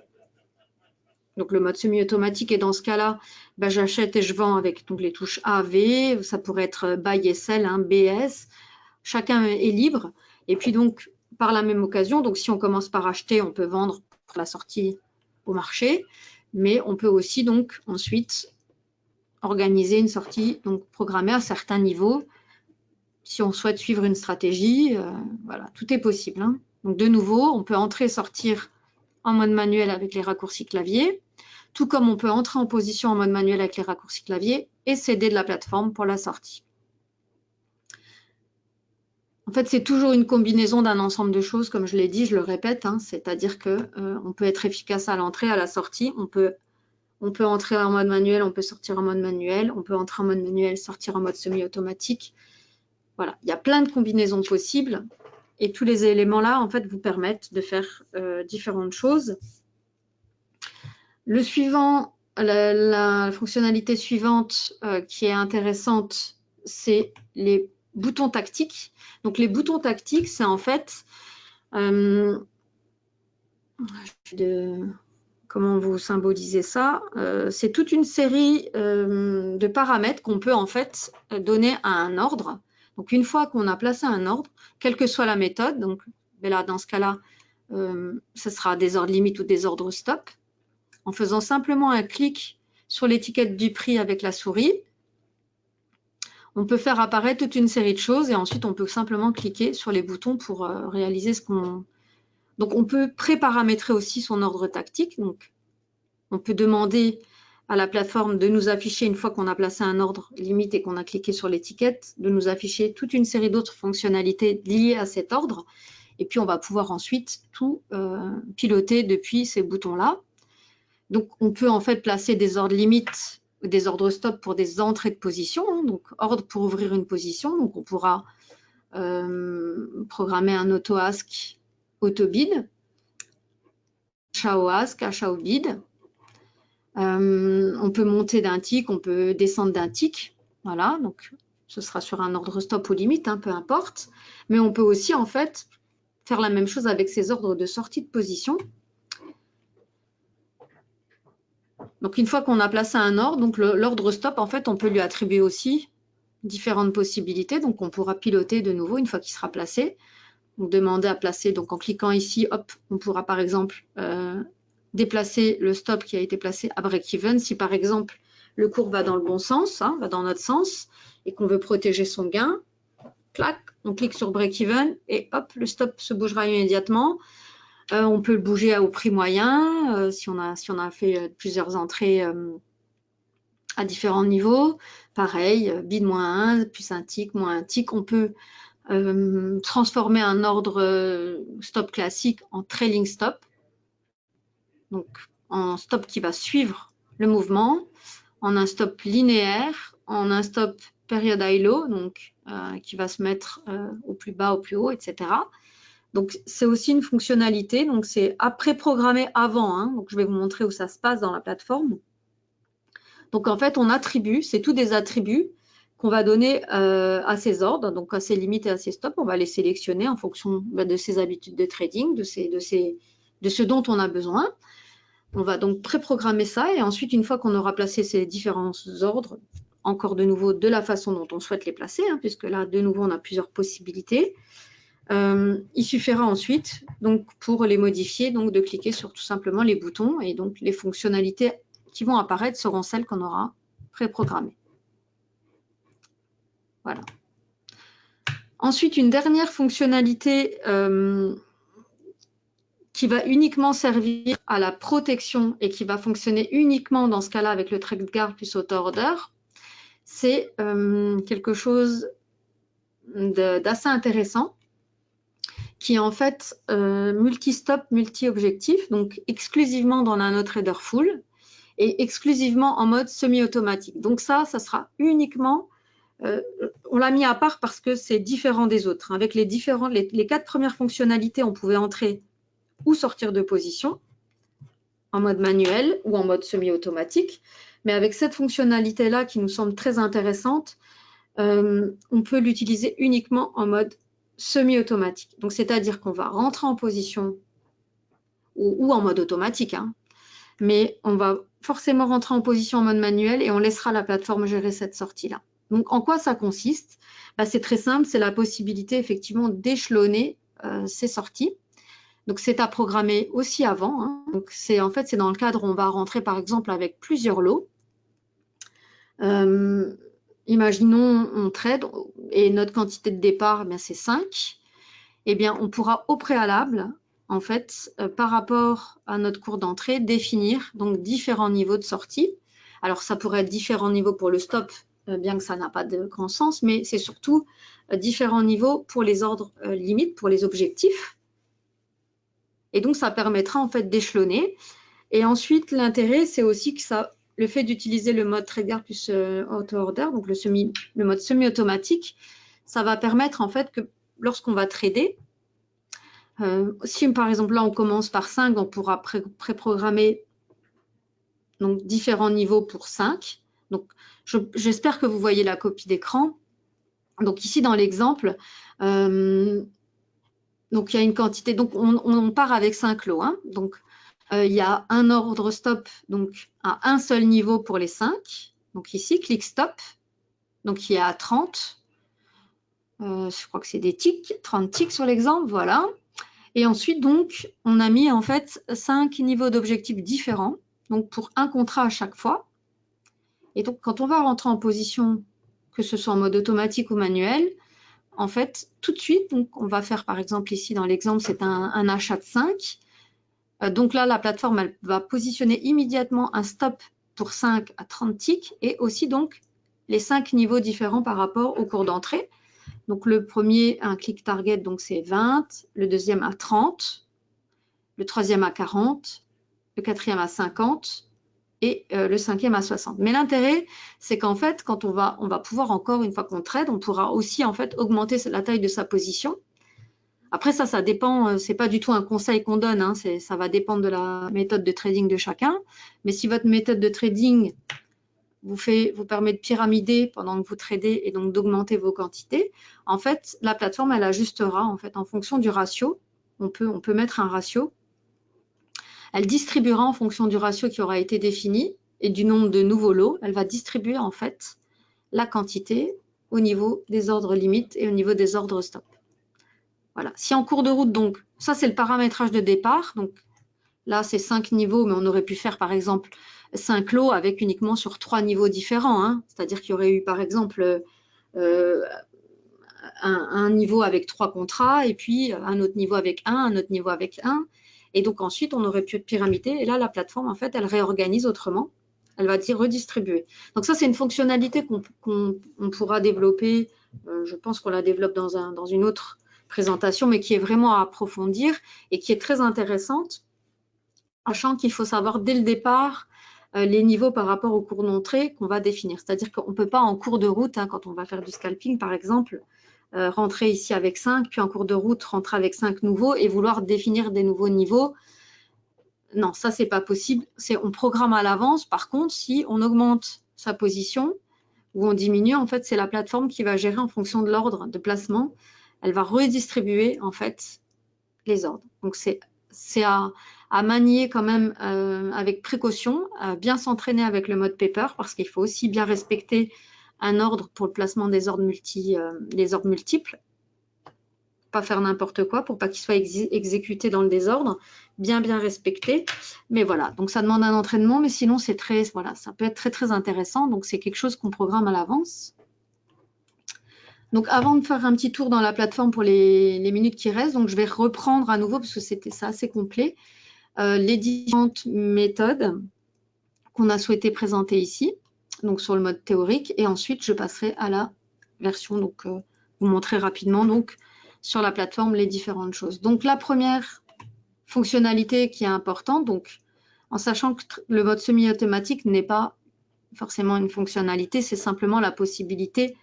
donc le mode semi-automatique, et dans ce cas-là, bah, j'achète et je vends avec donc, les touches A, V, ça pourrait être buy et sell, hein, BS, chacun est libre. Et puis donc, par la même occasion, donc si on commence par acheter, on peut vendre pour la sortie au marché, mais on peut aussi donc ensuite organiser une sortie donc programmée à certains niveaux si on souhaite suivre une stratégie. Voilà, tout est possible. Hein. Donc de nouveau, on peut entrer et sortir en mode manuel avec les raccourcis clavier, tout comme on peut entrer en position en mode manuel avec les raccourcis clavier et céder de la plateforme pour la sortie. En fait, c'est toujours une combinaison d'un ensemble de choses, comme je l'ai dit, je le répète, hein, c'est-à-dire qu'on peut être efficace à l'entrée, à la sortie, on peut entrer en mode manuel, on peut sortir en mode manuel, on peut entrer en mode manuel, sortir en mode semi-automatique. Voilà, il y a plein de combinaisons possibles et tous les éléments-là, en fait, vous permettent de faire différentes choses. Le suivant, la fonctionnalité suivante qui est intéressante, c'est les boutons tactiques. Donc, les boutons tactiques, c'est en fait comment vous symbolisez ça? C'est toute une série de paramètres qu'on peut en fait donner à un ordre. Donc, une fois qu'on a placé un ordre, quelle que soit la méthode, donc là, dans ce cas-là, ce sera des ordres limites ou des ordres stop, en faisant simplement un clic sur l'étiquette du prix avec la souris, on peut faire apparaître toute une série de choses et ensuite on peut simplement cliquer sur les boutons pour réaliser ce qu'on... Donc on peut pré-paramétrer aussi son ordre tactique. Donc on peut demander à la plateforme de nous afficher, une fois qu'on a placé un ordre limite et qu'on a cliqué sur l'étiquette, de nous afficher toute une série d'autres fonctionnalités liées à cet ordre. Et puis on va pouvoir ensuite tout piloter depuis ces boutons-là. Donc on peut en fait placer des ordres limites ou des ordres stop pour des entrées de position, hein, donc ordre pour ouvrir une position. Donc on pourra programmer un auto-ask, auto-bid, achat au ask, achat au bid. On peut monter d'un tick, on peut descendre d'un tick. Voilà, donc ce sera sur un ordre stop ou limite, hein, peu importe. Mais on peut aussi en fait faire la même chose avec ces ordres de sortie de position. Donc, une fois qu'on a placé un ordre, donc l'ordre stop, en fait, on peut lui attribuer aussi différentes possibilités. Donc, on pourra piloter de nouveau une fois qu'il sera placé. Donc, demander à placer, donc en cliquant ici, hop, on pourra par exemple déplacer le stop qui a été placé à break-even. Si par exemple, le cours va dans le bon sens, hein, va dans notre sens, et qu'on veut protéger son gain, clac, on clique sur break-even et hop, le stop se bougera immédiatement. On peut le bouger au prix moyen si on a fait plusieurs entrées à différents niveaux. Pareil, bid -1, plus un tick, moins un tick. On peut transformer un ordre stop classique en trailing stop, donc en stop qui va suivre le mouvement, en un stop linéaire, en un stop période high low, donc qui va se mettre au plus bas, au plus haut, etc. Donc c'est aussi une fonctionnalité, donc c'est à préprogrammer avant, hein, donc je vais vous montrer où ça se passe dans la plateforme. Donc en fait on attribue, c'est tous des attributs qu'on va donner à ces ordres, donc à ces limites et à ces stops, on va les sélectionner en fonction de ses habitudes de trading, de ce dont on a besoin. On va donc préprogrammer ça et ensuite, une fois qu'on aura placé ces différents ordres, encore de nouveau de la façon dont on souhaite les placer, hein, puisque là, de nouveau, on a plusieurs possibilités. Il suffira ensuite, donc, pour les modifier, donc, de cliquer sur tout simplement les boutons et donc les fonctionnalités qui vont apparaître seront celles qu'on aura préprogrammées. Voilà. Ensuite, une dernière fonctionnalité qui va uniquement servir à la protection et qui va fonctionner uniquement dans ce cas-là avec le trade guard plus auto order, c'est quelque chose d'assez intéressant qui est en fait multi-stop, multi-objectif, donc exclusivement dans un NoTrader full et exclusivement en mode semi-automatique. Donc ça sera uniquement, on l'a mis à part parce que c'est différent des autres. Avec les 4 premières fonctionnalités, on pouvait entrer ou sortir de position en mode manuel ou en mode semi-automatique. Mais avec cette fonctionnalité-là qui nous semble très intéressante, on peut l'utiliser uniquement en mode semi-automatique. Donc, c'est-à-dire qu'on va rentrer en position ou en mode automatique, hein, mais on va forcément rentrer en position en mode manuel et on laissera la plateforme gérer cette sortie-là. Donc, en quoi ça consiste? C'est très simple, c'est la possibilité effectivement d'échelonner ces sorties. Donc, c'est à programmer aussi avant. Hein. Donc, en fait, c'est dans le cadre où on va rentrer, par exemple, avec plusieurs lots. Imaginons, on trade et notre quantité de départ, c'est 5. Eh bien, on pourra au préalable, en fait, par rapport à notre cours d'entrée, définir donc différents niveaux de sortie. Alors, ça pourrait être différents niveaux pour le stop, bien que ça n'a pas de grand sens, mais c'est surtout différents niveaux pour les ordres limites, pour les objectifs. Et donc, ça permettra en fait d'échelonner. Et ensuite, l'intérêt, c'est aussi que le fait d'utiliser le mode trade guard plus auto-order, donc le mode semi-automatique, ça va permettre en fait que lorsqu'on va trader, si par exemple là on commence par 5, on pourra préprogrammer donc différents niveaux pour 5. Donc, j'espère que vous voyez la copie d'écran. Donc ici dans l'exemple, donc il y a une quantité, donc on part avec 5 lots. Hein, donc il y a un ordre stop donc à un seul niveau pour les 5. Donc ici, click stop, donc qui est à 30. Je crois que c'est des ticks, 30 ticks sur l'exemple, voilà. Et ensuite, donc, on a mis en fait 5 niveaux d'objectifs différents, donc pour un contrat à chaque fois. Et donc, quand on va rentrer en position, que ce soit en mode automatique ou manuel, en fait, tout de suite, donc, on va faire par exemple ici dans l'exemple, c'est un achat de 5. Donc là, la plateforme, elle va positionner immédiatement un stop pour 5 à 30 ticks et aussi donc les 5 niveaux différents par rapport au cours d'entrée. Donc le premier, un click target, donc c'est 20, le deuxième à 30, le troisième à 40, le quatrième à 50 et le cinquième à 60. Mais l'intérêt, c'est qu'en fait, quand on va pouvoir encore, une fois qu'on trade, on pourra aussi en fait augmenter la taille de sa position. Après, ça dépend, c'est pas du tout un conseil qu'on donne, hein, ça va dépendre de la méthode de trading de chacun. Mais si votre méthode de trading vous permet de pyramider pendant que vous tradez et donc d'augmenter vos quantités, en fait, la plateforme, elle ajustera en fait en fonction du ratio. On peut mettre un ratio. Elle distribuera en fonction du ratio qui aura été défini et du nombre de nouveaux lots. Elle va distribuer en fait la quantité au niveau des ordres limites et au niveau des ordres stop. Voilà. Si en cours de route, donc, ça c'est le paramétrage de départ. Donc là, c'est 5 niveaux, mais on aurait pu faire par exemple 5 lots avec uniquement sur 3 niveaux différents. Hein. C'est-à-dire qu'il y aurait eu par exemple un niveau avec 3 contrats et puis un autre niveau avec un autre niveau avec 1. Et donc ensuite, on aurait pu pyramider. Et là, la plateforme, en fait, elle réorganise autrement. Elle va dire redistribuer. Donc ça, c'est une fonctionnalité qu'on pourra développer. Je pense qu'on la développe dans une autre présentation, mais qui est vraiment à approfondir et qui est très intéressante, sachant qu'il faut savoir dès le départ les niveaux par rapport au cours d'entrée qu'on va définir. C'est-à-dire qu'on ne peut pas en cours de route, hein, quand on va faire du scalping par exemple, rentrer ici avec 5, puis en cours de route rentrer avec 5 nouveaux et vouloir définir des nouveaux niveaux. Non, ça, c'est pas possible. On programme à l'avance. Par contre, si on augmente sa position ou on diminue, en fait, c'est la plateforme qui va gérer en fonction de l'ordre de placement. Elle va redistribuer, en fait, les ordres. Donc, c'est à manier quand même avec précaution, bien s'entraîner avec le mode paper parce qu'il faut aussi bien respecter un ordre pour le placement des ordres multiples. Pas faire n'importe quoi pour pas qu'il soit exécuté dans le désordre, bien respecté. Mais voilà, donc ça demande un entraînement, mais sinon c'est voilà, ça peut être très intéressant. Donc c'est quelque chose qu'on programme à l'avance. Donc avant de faire un petit tour dans la plateforme pour les minutes qui restent, donc je vais reprendre à nouveau parce que c'était ça assez complet, les différentes méthodes qu'on a souhaité présenter ici, donc sur le mode théorique, et ensuite je passerai à la version, donc vous montrer rapidement donc sur la plateforme les différentes choses. Donc la première fonctionnalité qui est importante, donc en sachant que le mode semi-automatique n'est pas forcément une fonctionnalité, c'est simplement la possibilité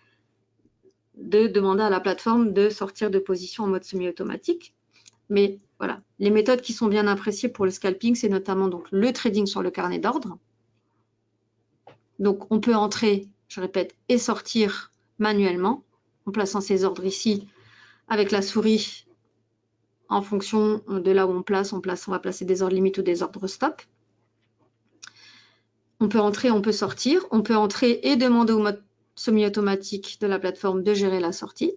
de demander à la plateforme de sortir de position en mode semi-automatique. Mais voilà, les méthodes qui sont bien appréciées pour le scalping, c'est notamment donc le trading sur le carnet d'ordre. Donc on peut entrer, je répète, et sortir manuellement en plaçant ses ordres ici avec la souris. En fonction de là où on va placer des ordres limites ou des ordres stop. On peut entrer, on peut sortir. On peut entrer et demander au mode semi-automatique de la plateforme de gérer la sortie.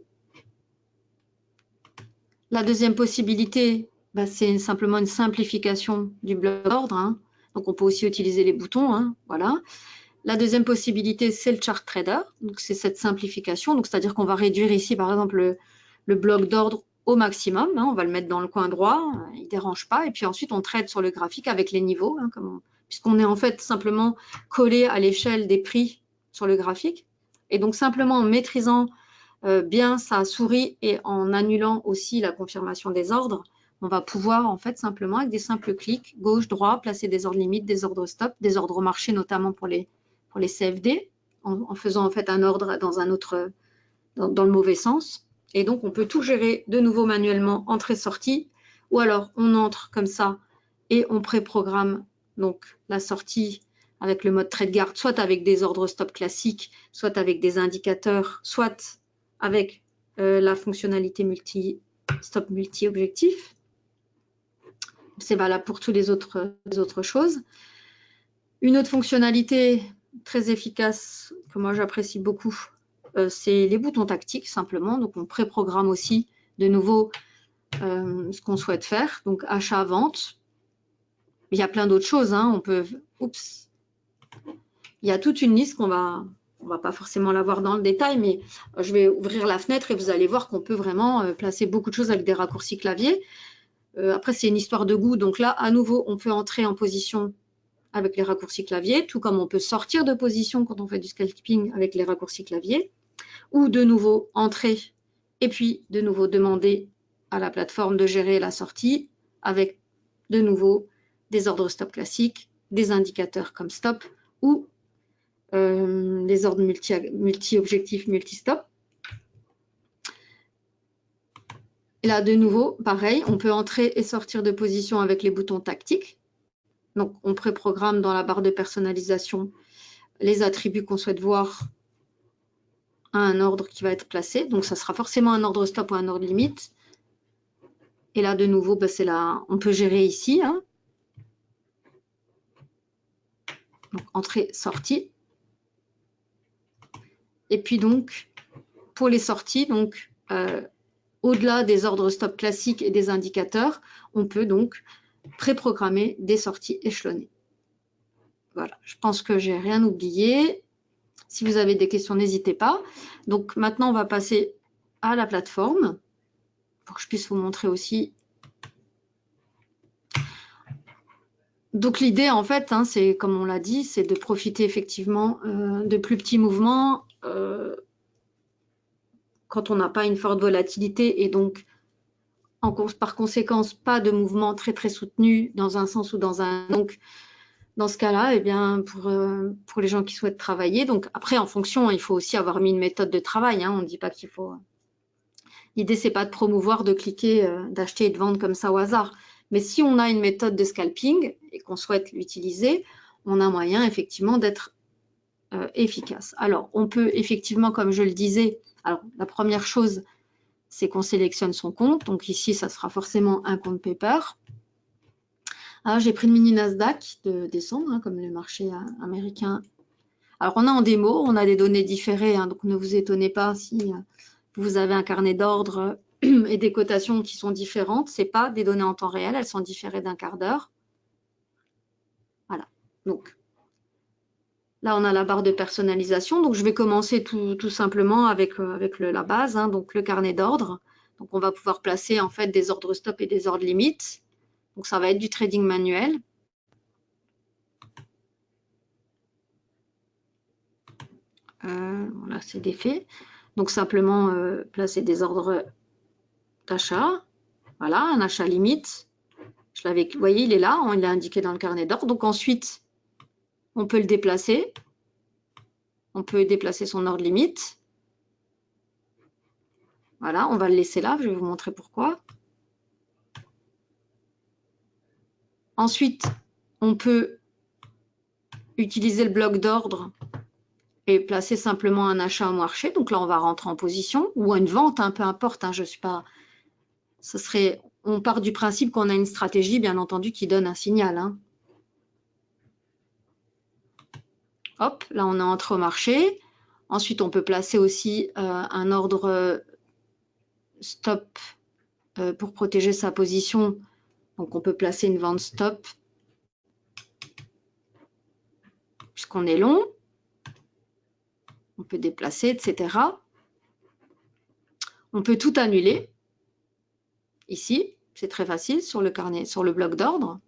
La deuxième possibilité, c'est simplement une simplification du bloc d'ordre. Hein. Donc, on peut aussi utiliser les boutons. Hein, voilà. La deuxième possibilité, c'est le chart trader. Donc, c'est cette simplification. Donc, c'est-à-dire qu'on va réduire ici, par exemple, le bloc d'ordre au maximum. Hein, on va le mettre dans le coin droit. Il ne dérange pas. Et puis ensuite, on trade sur le graphique avec les niveaux. Hein, puisqu'on est en fait simplement collé à l'échelle des prix sur le graphique. Et donc, simplement en maîtrisant bien sa souris et en annulant aussi la confirmation des ordres, on va pouvoir en fait simplement avec des simples clics, gauche, droit, placer des ordres limites, des ordres stop, des ordres au marché notamment pour les CFD, en faisant en fait un ordre dans un autre, dans le mauvais sens. Et donc on peut tout gérer de nouveau manuellement, entrée-sortie, ou alors on entre comme ça et on préprogramme donc la sortie avec le mode trade guard, soit avec des ordres stop classiques, soit avec des indicateurs, soit avec la fonctionnalité stop multi-objectif. C'est valable pour toutes les autres choses. Une autre fonctionnalité très efficace que moi j'apprécie beaucoup, c'est les boutons tactiques simplement. Donc on préprogramme aussi de nouveau ce qu'on souhaite faire. Donc achat, vente. Il y a plein d'autres choses. Hein. On peut, il y a toute une liste qu'on va pas forcément la voir dans le détail, mais je vais ouvrir la fenêtre et vous allez voir qu'on peut vraiment placer beaucoup de choses avec des raccourcis clavier. Après, c'est une histoire de goût. Donc là, à nouveau, on peut entrer en position avec les raccourcis clavier, tout comme on peut sortir de position quand on fait du scalping avec les raccourcis clavier, ou de nouveau entrer et puis de nouveau demander à la plateforme de gérer la sortie avec de nouveau des ordres stop classiques, des indicateurs comme stop ou les ordres multi-objectifs, multi-stop. Et là, de nouveau, pareil, on peut entrer et sortir de position avec les boutons tactiques. Donc, on préprogramme dans la barre de personnalisation les attributs qu'on souhaite voir à un ordre qui va être placé. Donc, ça sera forcément un ordre stop ou un ordre limite. Et là, de nouveau, c'est là, on peut gérer ici. Hein. Donc, entrée, sortie. Et puis donc, pour les sorties, donc au-delà des ordres stop classiques et des indicateurs, on peut donc préprogrammer des sorties échelonnées. Voilà, je pense que j'ai rien oublié. Si vous avez des questions, n'hésitez pas. Donc maintenant, on va passer à la plateforme pour que je puisse vous montrer aussi. Donc l'idée en fait, hein, c'est comme on l'a dit, c'est de profiter effectivement de plus petits mouvements quand on n'a pas une forte volatilité et donc par conséquence pas de mouvement très très soutenu dans un sens ou dans un autre. Donc dans ce cas-là, eh bien pour les gens qui souhaitent travailler, donc après en fonction, il faut aussi avoir mis une méthode de travail. Hein, on ne dit pas qu'il faut. L'idée c'est pas de promouvoir, de cliquer, d'acheter et de vendre comme ça au hasard. Mais si on a une méthode de scalping et qu'on souhaite l'utiliser, on a moyen effectivement d'être efficace. Alors, on peut effectivement, comme je le disais, alors la première chose, c'est qu'on sélectionne son compte. Donc ici, ça sera forcément un compte paper. J'ai pris le mini Nasdaq de décembre, hein, comme le marché américain. Alors, on a en démo, on a des données différées, hein, donc ne vous étonnez pas si vous avez un carnet d'ordre et des cotations qui sont différentes. Ce n'est pas des données en temps réel, elles sont différées d'un quart d'heure. Voilà. Donc, là, on a la barre de personnalisation. Donc, je vais commencer tout simplement avec la base, hein, donc le carnet d'ordre. Donc, on va pouvoir placer en fait des ordres stop et des ordres limites. Donc, ça va être du trading manuel. Voilà, c'est des faits. Donc, simplement placer des ordres d'achat. Voilà, un achat limite. Vous voyez, il est là, il est indiqué dans le carnet d'ordre. Donc, ensuite, on peut le déplacer. On peut déplacer son ordre limite. Voilà, on va le laisser là. Je vais vous montrer pourquoi. Ensuite, on peut utiliser le bloc d'ordre et placer simplement un achat au marché. Donc là, on va rentrer en position ou une vente, hein, peu importe. Hein, je suis pas. On part du principe qu'on a une stratégie, bien entendu, qui donne un signal. Hein. Hop, là, on est entré au marché. Ensuite, on peut placer aussi un ordre stop pour protéger sa position. Donc, on peut placer une vente stop puisqu'on est long. On peut déplacer, etc. On peut tout annuler. Ici, c'est très facile sur le carnet, sur le bloc d'ordre.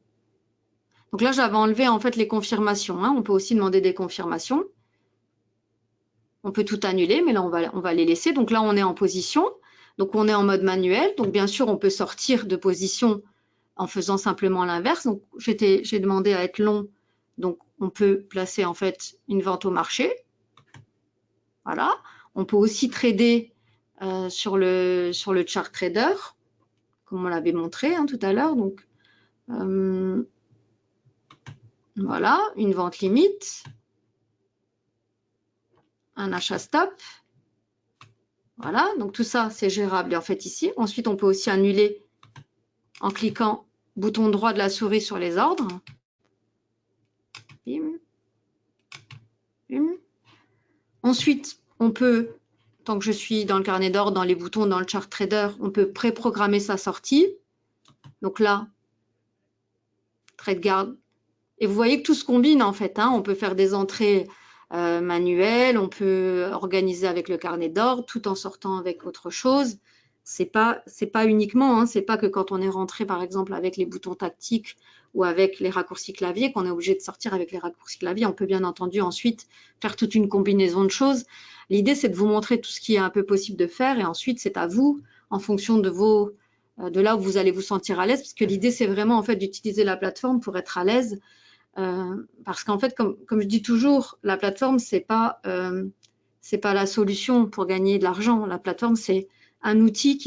Donc là, j'avais enlevé en fait les confirmations. Hein. On peut aussi demander des confirmations. On peut tout annuler, mais là, on va les laisser. Donc là, on est en position. Donc on est en mode manuel. Donc bien sûr, on peut sortir de position en faisant simplement l'inverse. Donc j'ai demandé à être long. Donc on peut placer en fait une vente au marché. Voilà. On peut aussi trader sur le chart trader, comme on l'avait montré hein, tout à l'heure. Donc voilà, une vente limite, un achat stop. Voilà, donc tout ça, c'est gérable en fait ici. Ensuite, on peut aussi annuler en cliquant bouton droit de la souris sur les ordres. Bim. Bim. Ensuite, on peut, tant que je suis dans le carnet d'ordre, dans les boutons, dans le chart trader, on peut préprogrammer sa sortie. Donc là, trade guard. Et vous voyez que tout se combine en fait. Hein. On peut faire des entrées manuelles, on peut organiser avec le carnet d'ordre tout en sortant avec autre chose. C'est pas uniquement, hein, c'est pas que quand on est rentré par exemple avec les boutons tactiques ou avec les raccourcis clavier qu'on est obligé de sortir avec les raccourcis clavier. On peut bien entendu ensuite faire toute une combinaison de choses. L'idée c'est de vous montrer tout ce qui est un peu possible de faire et ensuite c'est à vous en fonction de là où vous allez vous sentir à l'aise parce que l'idée c'est vraiment en fait d'utiliser la plateforme pour être à l'aise. Parce qu'en fait, comme je dis toujours, la plateforme, c'est pas la solution pour gagner de l'argent. La plateforme, c'est un outil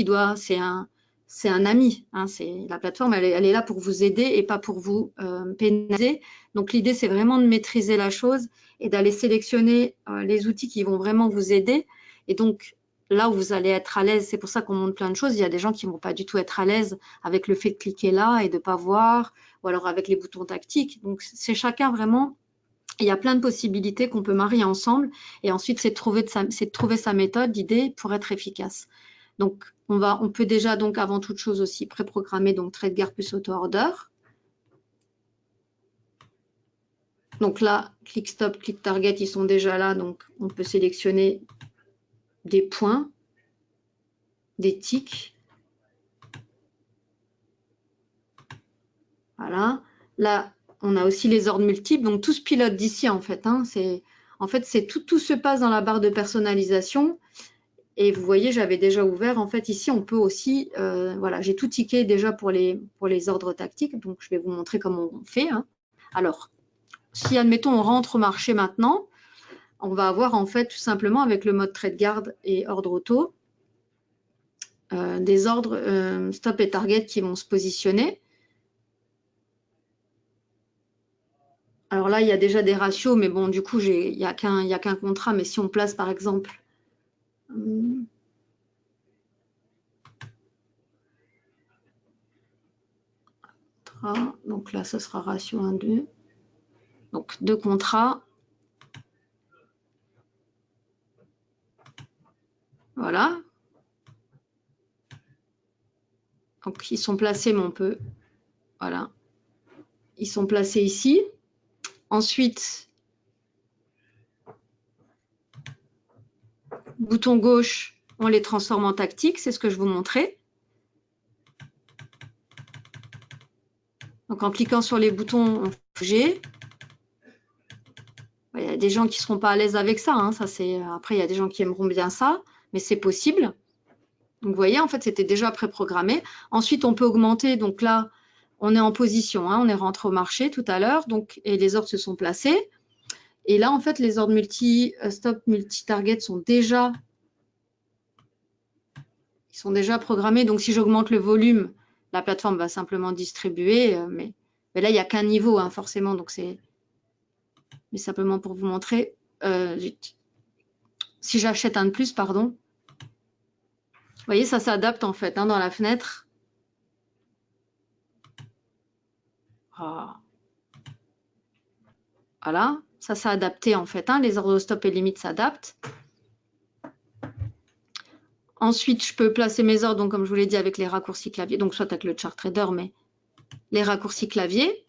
c'est un ami. Hein, la plateforme, elle est là pour vous aider et pas pour vous pénaliser. Donc, l'idée, c'est vraiment de maîtriser la chose et d'aller sélectionner les outils qui vont vraiment vous aider. Et donc, là où vous allez être à l'aise, c'est pour ça qu'on montre plein de choses. Il y a des gens qui ne vont pas du tout être à l'aise avec le fait de cliquer là et de ne pas voir, ou alors avec les boutons tactiques. Donc, c'est chacun vraiment. Il y a plein de possibilités qu'on peut marier ensemble. Et ensuite, c'est de trouver sa méthode, d'idée pour être efficace. Donc, on peut déjà, donc, avant toute chose aussi, préprogrammer donc trade guard plus auto order. Donc là, click stop, click target, ils sont déjà là. Donc, on peut sélectionner des points, des ticks. Voilà. Là, on a aussi les ordres multiples, donc tout se pilote d'ici en fait. Hein. En fait, tout se passe dans la barre de personnalisation. Et vous voyez, j'avais déjà ouvert. En fait, ici, on peut aussi, voilà, j'ai tout tické déjà pour les ordres tactiques. Donc, je vais vous montrer comment on fait. Hein. Alors, si, admettons, on rentre au marché maintenant, on va avoir en fait tout simplement avec le mode trade guard et ordre auto, des ordres stop et target qui vont se positionner. Alors là, il y a déjà des ratios, mais bon, du coup, il n'y a qu'un contrat. Mais si on place, par exemple, donc là, ce sera ratio 1, 2. Donc, 2 contrats. Voilà. Donc, ils sont placés, mais on peut... Voilà. Ils sont placés ici. Ensuite, bouton gauche, on les transforme en tactique. C'est ce que je vous montrais. Donc, en cliquant sur les boutons, on fait G. Il y a des gens qui ne seront pas à l'aise avec ça. Hein. Après, il y a des gens qui aimeront bien ça, mais c'est possible. Donc, vous voyez, en fait, c'était déjà préprogrammé. Ensuite, on peut augmenter. Donc là, on est en position. Hein. On est rentré au marché tout à l'heure. Et les ordres se sont placés. Et là, en fait, les ordres multi-stop, multi-target sont déjà programmés. Donc, si j'augmente le volume, la plateforme va simplement distribuer. Mais là, il n'y a qu'un niveau, hein, forcément. Donc, c'est simplement pour vous montrer. Si j'achète un de plus, pardon. Vous voyez, ça s'adapte en fait hein, dans la fenêtre. Voilà, ça s'est adapté en fait. Hein, les ordres stop et limite s'adaptent. Ensuite, je peux placer mes ordres, donc comme je vous l'ai dit, avec les raccourcis clavier. Donc soit avec le chart trader, mais les raccourcis clavier.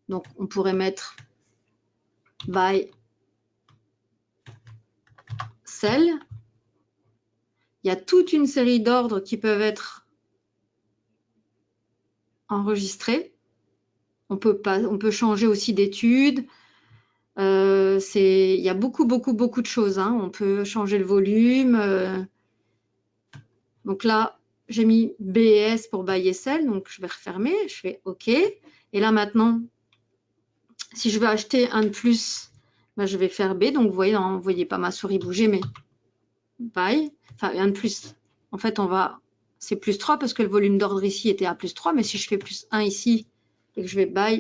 Donc on pourrait mettre buy, sell. Il y a toute une série d'ordres qui peuvent être enregistrés. On peut changer aussi d'étude. Il y a beaucoup de choses. Hein. On peut changer le volume. Donc là, j'ai mis B et S pour buy et sell. Donc je vais refermer. Je fais OK. Et là maintenant, si je veux acheter un de plus, ben, je vais faire B. Donc vous voyez pas ma souris bouger, mais buy. Enfin, un de plus. En fait, c'est plus 3 parce que le volume d'ordre ici était à plus 3. Mais si je fais plus 1 ici et que je vais buy,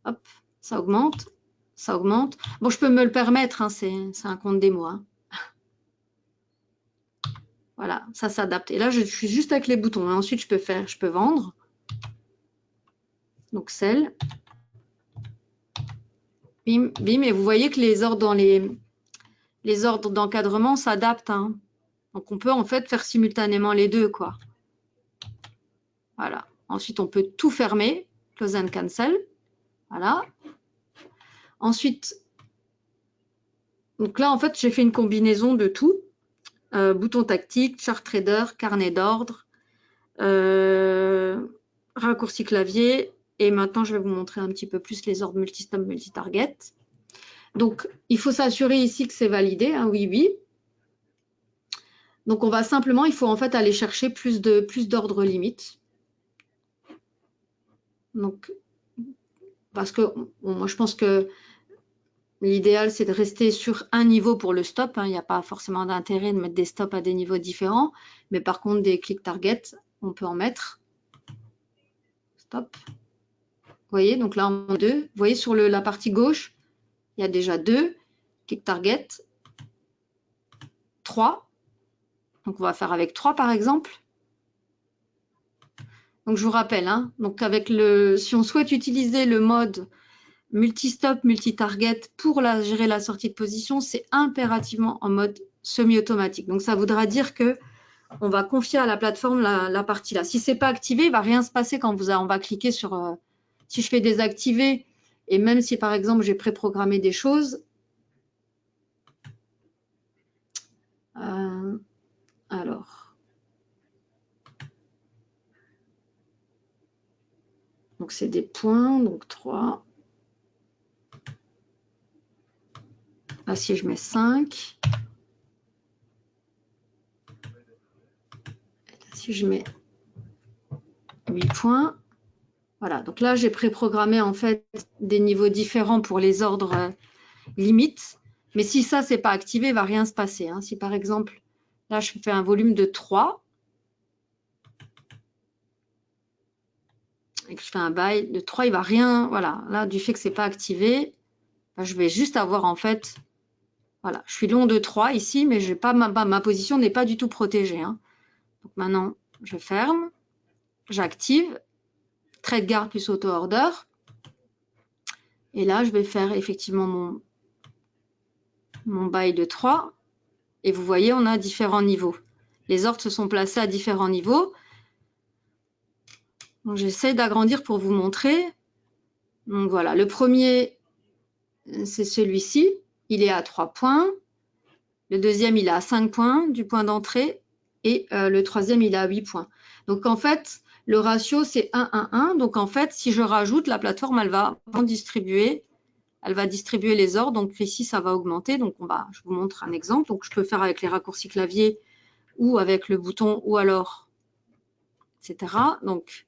hop, ça augmente. Ça augmente. Bon, je peux me le permettre. Hein, c'est un compte démo. Hein. Voilà, ça s'adapte. Et là, je suis juste avec les boutons. Et ensuite, je peux vendre. Donc, sell. Bim, bim. Et vous voyez que les ordres ordres d'encadrement s'adaptent. Hein. Donc, on peut en fait faire simultanément les deux, quoi. Voilà. Ensuite, on peut tout fermer. Close and cancel. Voilà. Ensuite, donc là, en fait, j'ai fait une combinaison de tout. Bouton tactique, chart trader, carnet d'ordre, raccourci clavier. Et maintenant, je vais vous montrer un petit peu plus les ordres multi-stop, multi-target. Donc, il faut s'assurer ici que c'est validé. Hein, oui, oui. Donc, il faut en fait aller chercher plus d'ordres limites. Donc, parce que moi, je pense que l'idéal, c'est de rester sur un niveau pour le stop. Hein. Il n'y a pas forcément d'intérêt de mettre des stops à des niveaux différents. Mais par contre, des click target, on peut en mettre. Stop. Vous voyez, donc là, on a 2. Vous voyez, sur la partie gauche, il y a déjà 2. Click target. 3. Donc, on va faire avec 3, par exemple. Donc, je vous rappelle, hein, donc si on souhaite utiliser le mode multi-stop, multi-target pour gérer la sortie de position, c'est impérativement en mode semi-automatique. Donc, ça voudra dire que on va confier à la plateforme la partie là. Si ce n'est pas activé, il ne va rien se passer quand on va cliquer sur... si je fais désactiver, et même si par exemple j'ai préprogrammé des choses, alors... Donc, c'est des points, donc 3. Là, si je mets 5. Si je mets 8 points. Voilà, donc là, j'ai préprogrammé en fait des niveaux différents pour les ordres limites. Mais si ça, c'est pas activé, il ne va rien se passer. Hein. Si par exemple, là, je fais un volume de 3 et que je fais un bail de 3, il ne va rien. Voilà, là, du fait que ce n'est pas activé, ben, je vais juste avoir en fait. Voilà, je suis long de 3 ici, mais pas ma position n'est pas du tout protégée. Hein. Donc maintenant, je ferme, j'active, trait de garde plus auto-order. Et là, je vais faire effectivement mon bail de 3. Et vous voyez, on a différents niveaux. Les ordres se sont placés à différents niveaux. Donc, j'essaie d'agrandir pour vous montrer. Donc, voilà, le premier, c'est celui-ci. Il est à 3 points. Le deuxième, il est à 5 points du point d'entrée. Et le troisième, il est à 8 points. Donc, en fait, le ratio, c'est 1, 1, 1. Donc, en fait, si je rajoute, la plateforme, elle va distribuer. Elle va distribuer les ordres. Donc, ici, ça va augmenter. Donc, je vous montre un exemple. Donc, je peux faire avec les raccourcis clavier ou avec le bouton ou alors, etc. Donc,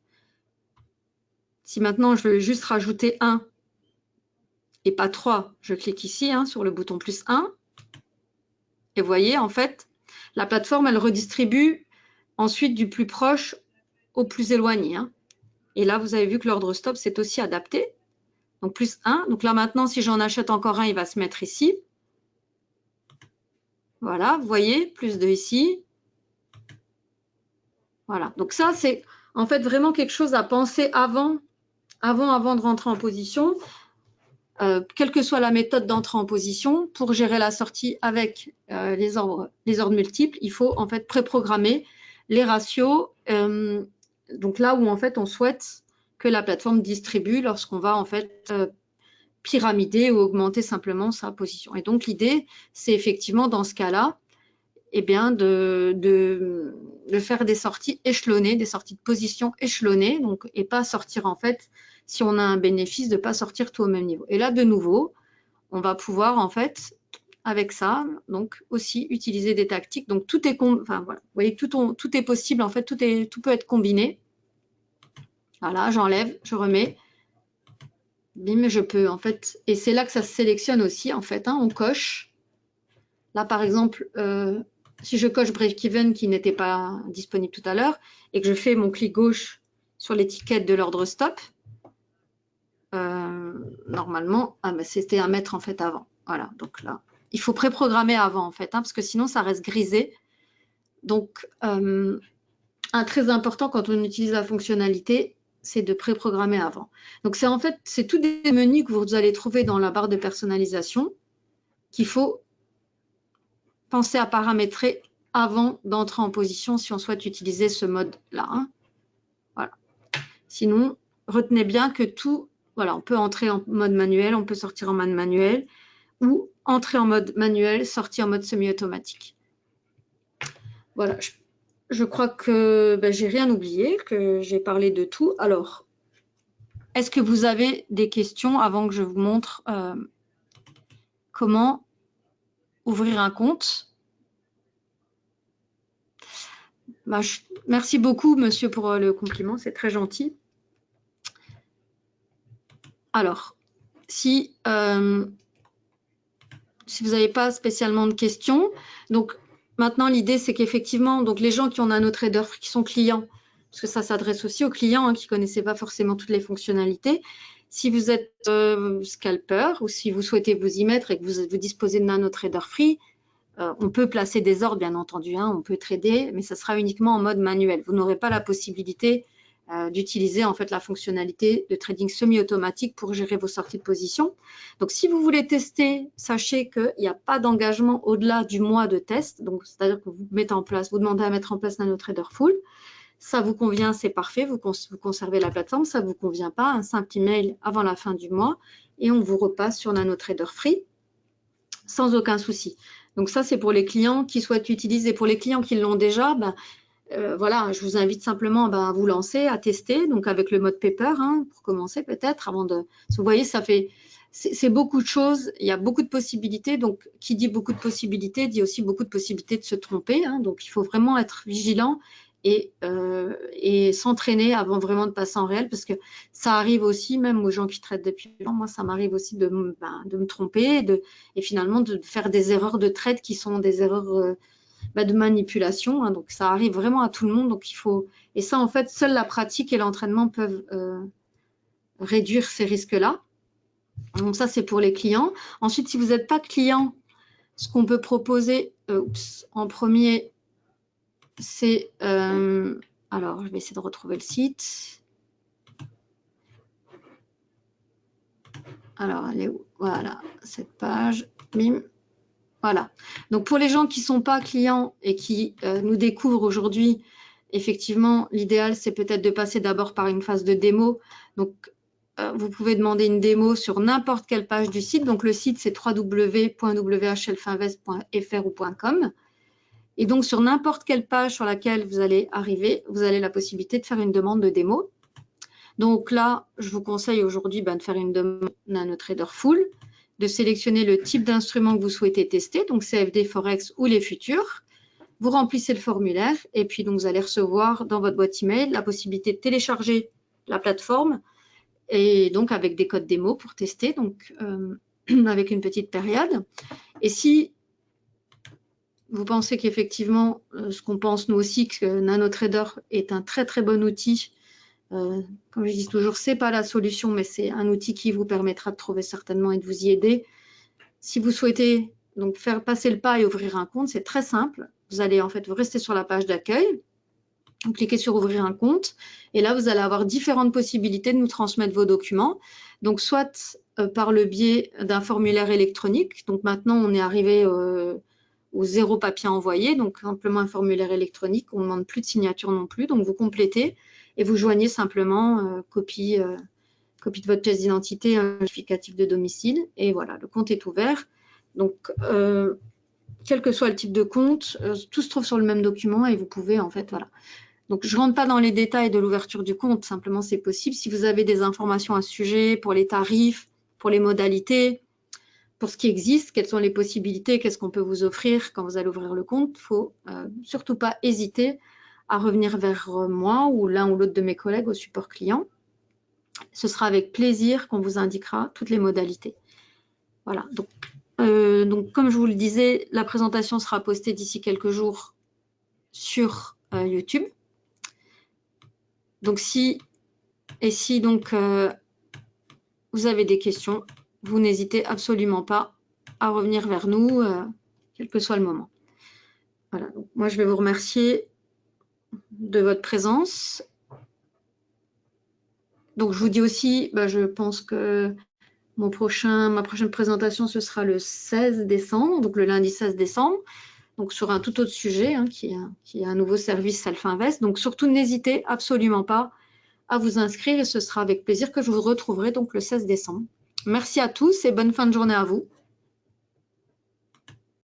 si maintenant, je veux juste rajouter 1 et pas 3, je clique ici hein, sur le bouton plus 1. Et vous voyez, en fait, la plateforme, elle redistribue ensuite du plus proche au plus éloigné. Hein. Et là, vous avez vu que l'ordre stop, c'est aussi adapté. Donc, plus 1. Donc là, maintenant, si j'en achète encore un, il va se mettre ici. Voilà, vous voyez, plus 2 ici. Voilà. Donc ça, c'est en fait vraiment quelque chose à penser avant de rentrer en position. Quelle que soit la méthode d'entrée en position, pour gérer la sortie avec les ordres multiples, il faut en fait préprogrammer les ratios. Donc là où en fait on souhaite que la plateforme distribue lorsqu'on va en fait pyramider ou augmenter simplement sa position. Et donc l'idée, c'est effectivement dans ce cas-là, eh bien de faire des sorties échelonnées, des sorties de position échelonnées, donc, et pas sortir en fait, si on a un bénéfice, de ne pas sortir tout au même niveau. Et là, de nouveau, on va pouvoir en fait, avec ça, donc aussi utiliser des tactiques. Donc tout est, enfin voilà, vous voyez, tout est possible, en fait, tout peut être combiné. Voilà, j'enlève, je remets. Bim, je peux en fait, et c'est là que ça se sélectionne aussi, en fait, hein, on coche. Là, par exemple, si je coche break-even qui n'était pas disponible tout à l'heure et que je fais mon clic gauche sur l'étiquette de l'ordre stop, normalement, c'était à mettre en fait avant. Voilà, donc là, il faut préprogrammer avant en fait, hein, parce que sinon ça reste grisé. Donc, un très important quand on utilise la fonctionnalité, c'est de préprogrammer avant. Donc, c'est tous des menus que vous allez trouver dans la barre de personnalisation qu'il faut penser à paramétrer avant d'entrer en position si on souhaite utiliser ce mode-là. Hein. Voilà. Sinon, retenez bien que tout, voilà, on peut entrer en mode manuel, on peut sortir en mode manuel ou entrer en mode manuel, sortir en mode semi-automatique. Voilà, je crois que j'ai rien oublié, que j'ai parlé de tout. Alors, est-ce que vous avez des questions avant que je vous montre comment ouvrir un compte? Merci beaucoup, monsieur, pour le compliment, c'est très gentil. Alors, si vous n'avez pas spécialement de questions, donc maintenant l'idée c'est qu'effectivement, donc les gens qui ont un NanoTrader, qui sont clients, parce que ça s'adresse aussi aux clients hein, qui ne connaissaient pas forcément toutes les fonctionnalités. Si vous êtes scalper ou si vous souhaitez vous y mettre et que vous disposez de NanoTrader Free, on peut placer des ordres, bien entendu, hein, on peut trader, mais ça sera uniquement en mode manuel. Vous n'aurez pas la possibilité d'utiliser en fait la fonctionnalité de trading semi-automatique pour gérer vos sorties de position. Donc, si vous voulez tester, sachez qu'il n'y a pas d'engagement au-delà du mois de test. Donc, c'est-à-dire que vous demandez à mettre en place NanoTrader Full. Ça vous convient, c'est parfait, vous conservez la plateforme. Ça ne vous convient pas, un simple email avant la fin du mois et on vous repasse sur NanoTrader Free sans aucun souci. Donc ça, c'est pour les clients qui souhaitent l'utiliser. Pour les clients qui l'ont déjà, voilà, je vous invite simplement à vous lancer, à tester, donc avec le mode paper, hein, pour commencer peut-être, avant de... Vous voyez, ça fait... C'est beaucoup de choses, il y a beaucoup de possibilités, donc qui dit beaucoup de possibilités, dit aussi beaucoup de possibilités de se tromper, hein, donc il faut vraiment être vigilant et s'entraîner avant vraiment de passer en réel, parce que ça arrive aussi, même aux gens qui traitent depuis longtemps, moi ça m'arrive aussi de me tromper et finalement de faire des erreurs de trade qui sont des erreurs de manipulation, hein, donc ça arrive vraiment à tout le monde, donc il faut, et ça en fait, seule la pratique et l'entraînement peuvent réduire ces risques-là. Donc ça c'est pour les clients. Ensuite, si vous n'êtes pas client, ce qu'on peut proposer en premier, c'est, alors je vais essayer de retrouver le site. Alors elle est où? Voilà, cette page, bim. Voilà. Donc pour les gens qui ne sont pas clients et qui nous découvrent aujourd'hui, effectivement, l'idéal, c'est peut-être de passer d'abord par une phase de démo. Donc, vous pouvez demander une démo sur n'importe quelle page du site. Donc, le site, c'est www.whlfinvest.fr ou .com. Et donc, sur n'importe quelle page sur laquelle vous allez arriver, vous avez la possibilité de faire une demande de démo. Donc là, je vous conseille aujourd'hui de faire une demande NanoTrader Full, de sélectionner le type d'instrument que vous souhaitez tester, donc CFD, Forex ou les futurs. Vous remplissez le formulaire et puis donc vous allez recevoir dans votre boîte email la possibilité de télécharger la plateforme et donc avec des codes démo pour tester, donc avec une petite période. Et si vous pensez qu'effectivement, ce qu'on pense nous aussi, que NanoTrader est un très très bon outil, comme je dis toujours, c'est pas la solution, mais c'est un outil qui vous permettra de trouver certainement et de vous y aider. Si vous souhaitez donc faire passer le pas et ouvrir un compte, c'est très simple. Vous allez en fait vous rester sur la page d'accueil, vous cliquez sur ouvrir un compte et là vous allez avoir différentes possibilités de nous transmettre vos documents. Donc soit par le biais d'un formulaire électronique. Donc maintenant on est arrivé au zéro papier envoyé, donc simplement un formulaire électronique. On ne demande plus de signature non plus. Donc vous complétez et vous joignez simplement copie de votre pièce d'identité, un justificatif de domicile et voilà, le compte est ouvert. Donc quel que soit le type de compte, tout se trouve sur le même document et vous pouvez en fait, voilà. Donc je ne rentre pas dans les détails de l'ouverture du compte, simplement c'est possible. Si vous avez des informations à ce sujet, pour les tarifs, pour les modalités, pour ce qui existe, quelles sont les possibilités, qu'est-ce qu'on peut vous offrir quand vous allez ouvrir le compte, il ne faut surtout pas hésiter à revenir vers moi ou l'un ou l'autre de mes collègues au support client. Ce sera avec plaisir qu'on vous indiquera toutes les modalités. Voilà, donc comme je vous le disais, la présentation sera postée d'ici quelques jours sur YouTube. Donc si donc vous avez des questions, vous n'hésitez absolument pas à revenir vers nous, quel que soit le moment. Voilà, donc moi je vais vous remercier de votre présence. Donc je vous dis aussi, je pense que ma prochaine présentation, ce sera le 16 décembre, donc le lundi 16 décembre, donc sur un tout autre sujet, hein, qui est un nouveau service Alpha Invest. Donc surtout, n'hésitez absolument pas à vous inscrire et ce sera avec plaisir que je vous retrouverai donc le 16 décembre. Merci à tous et bonne fin de journée à vous.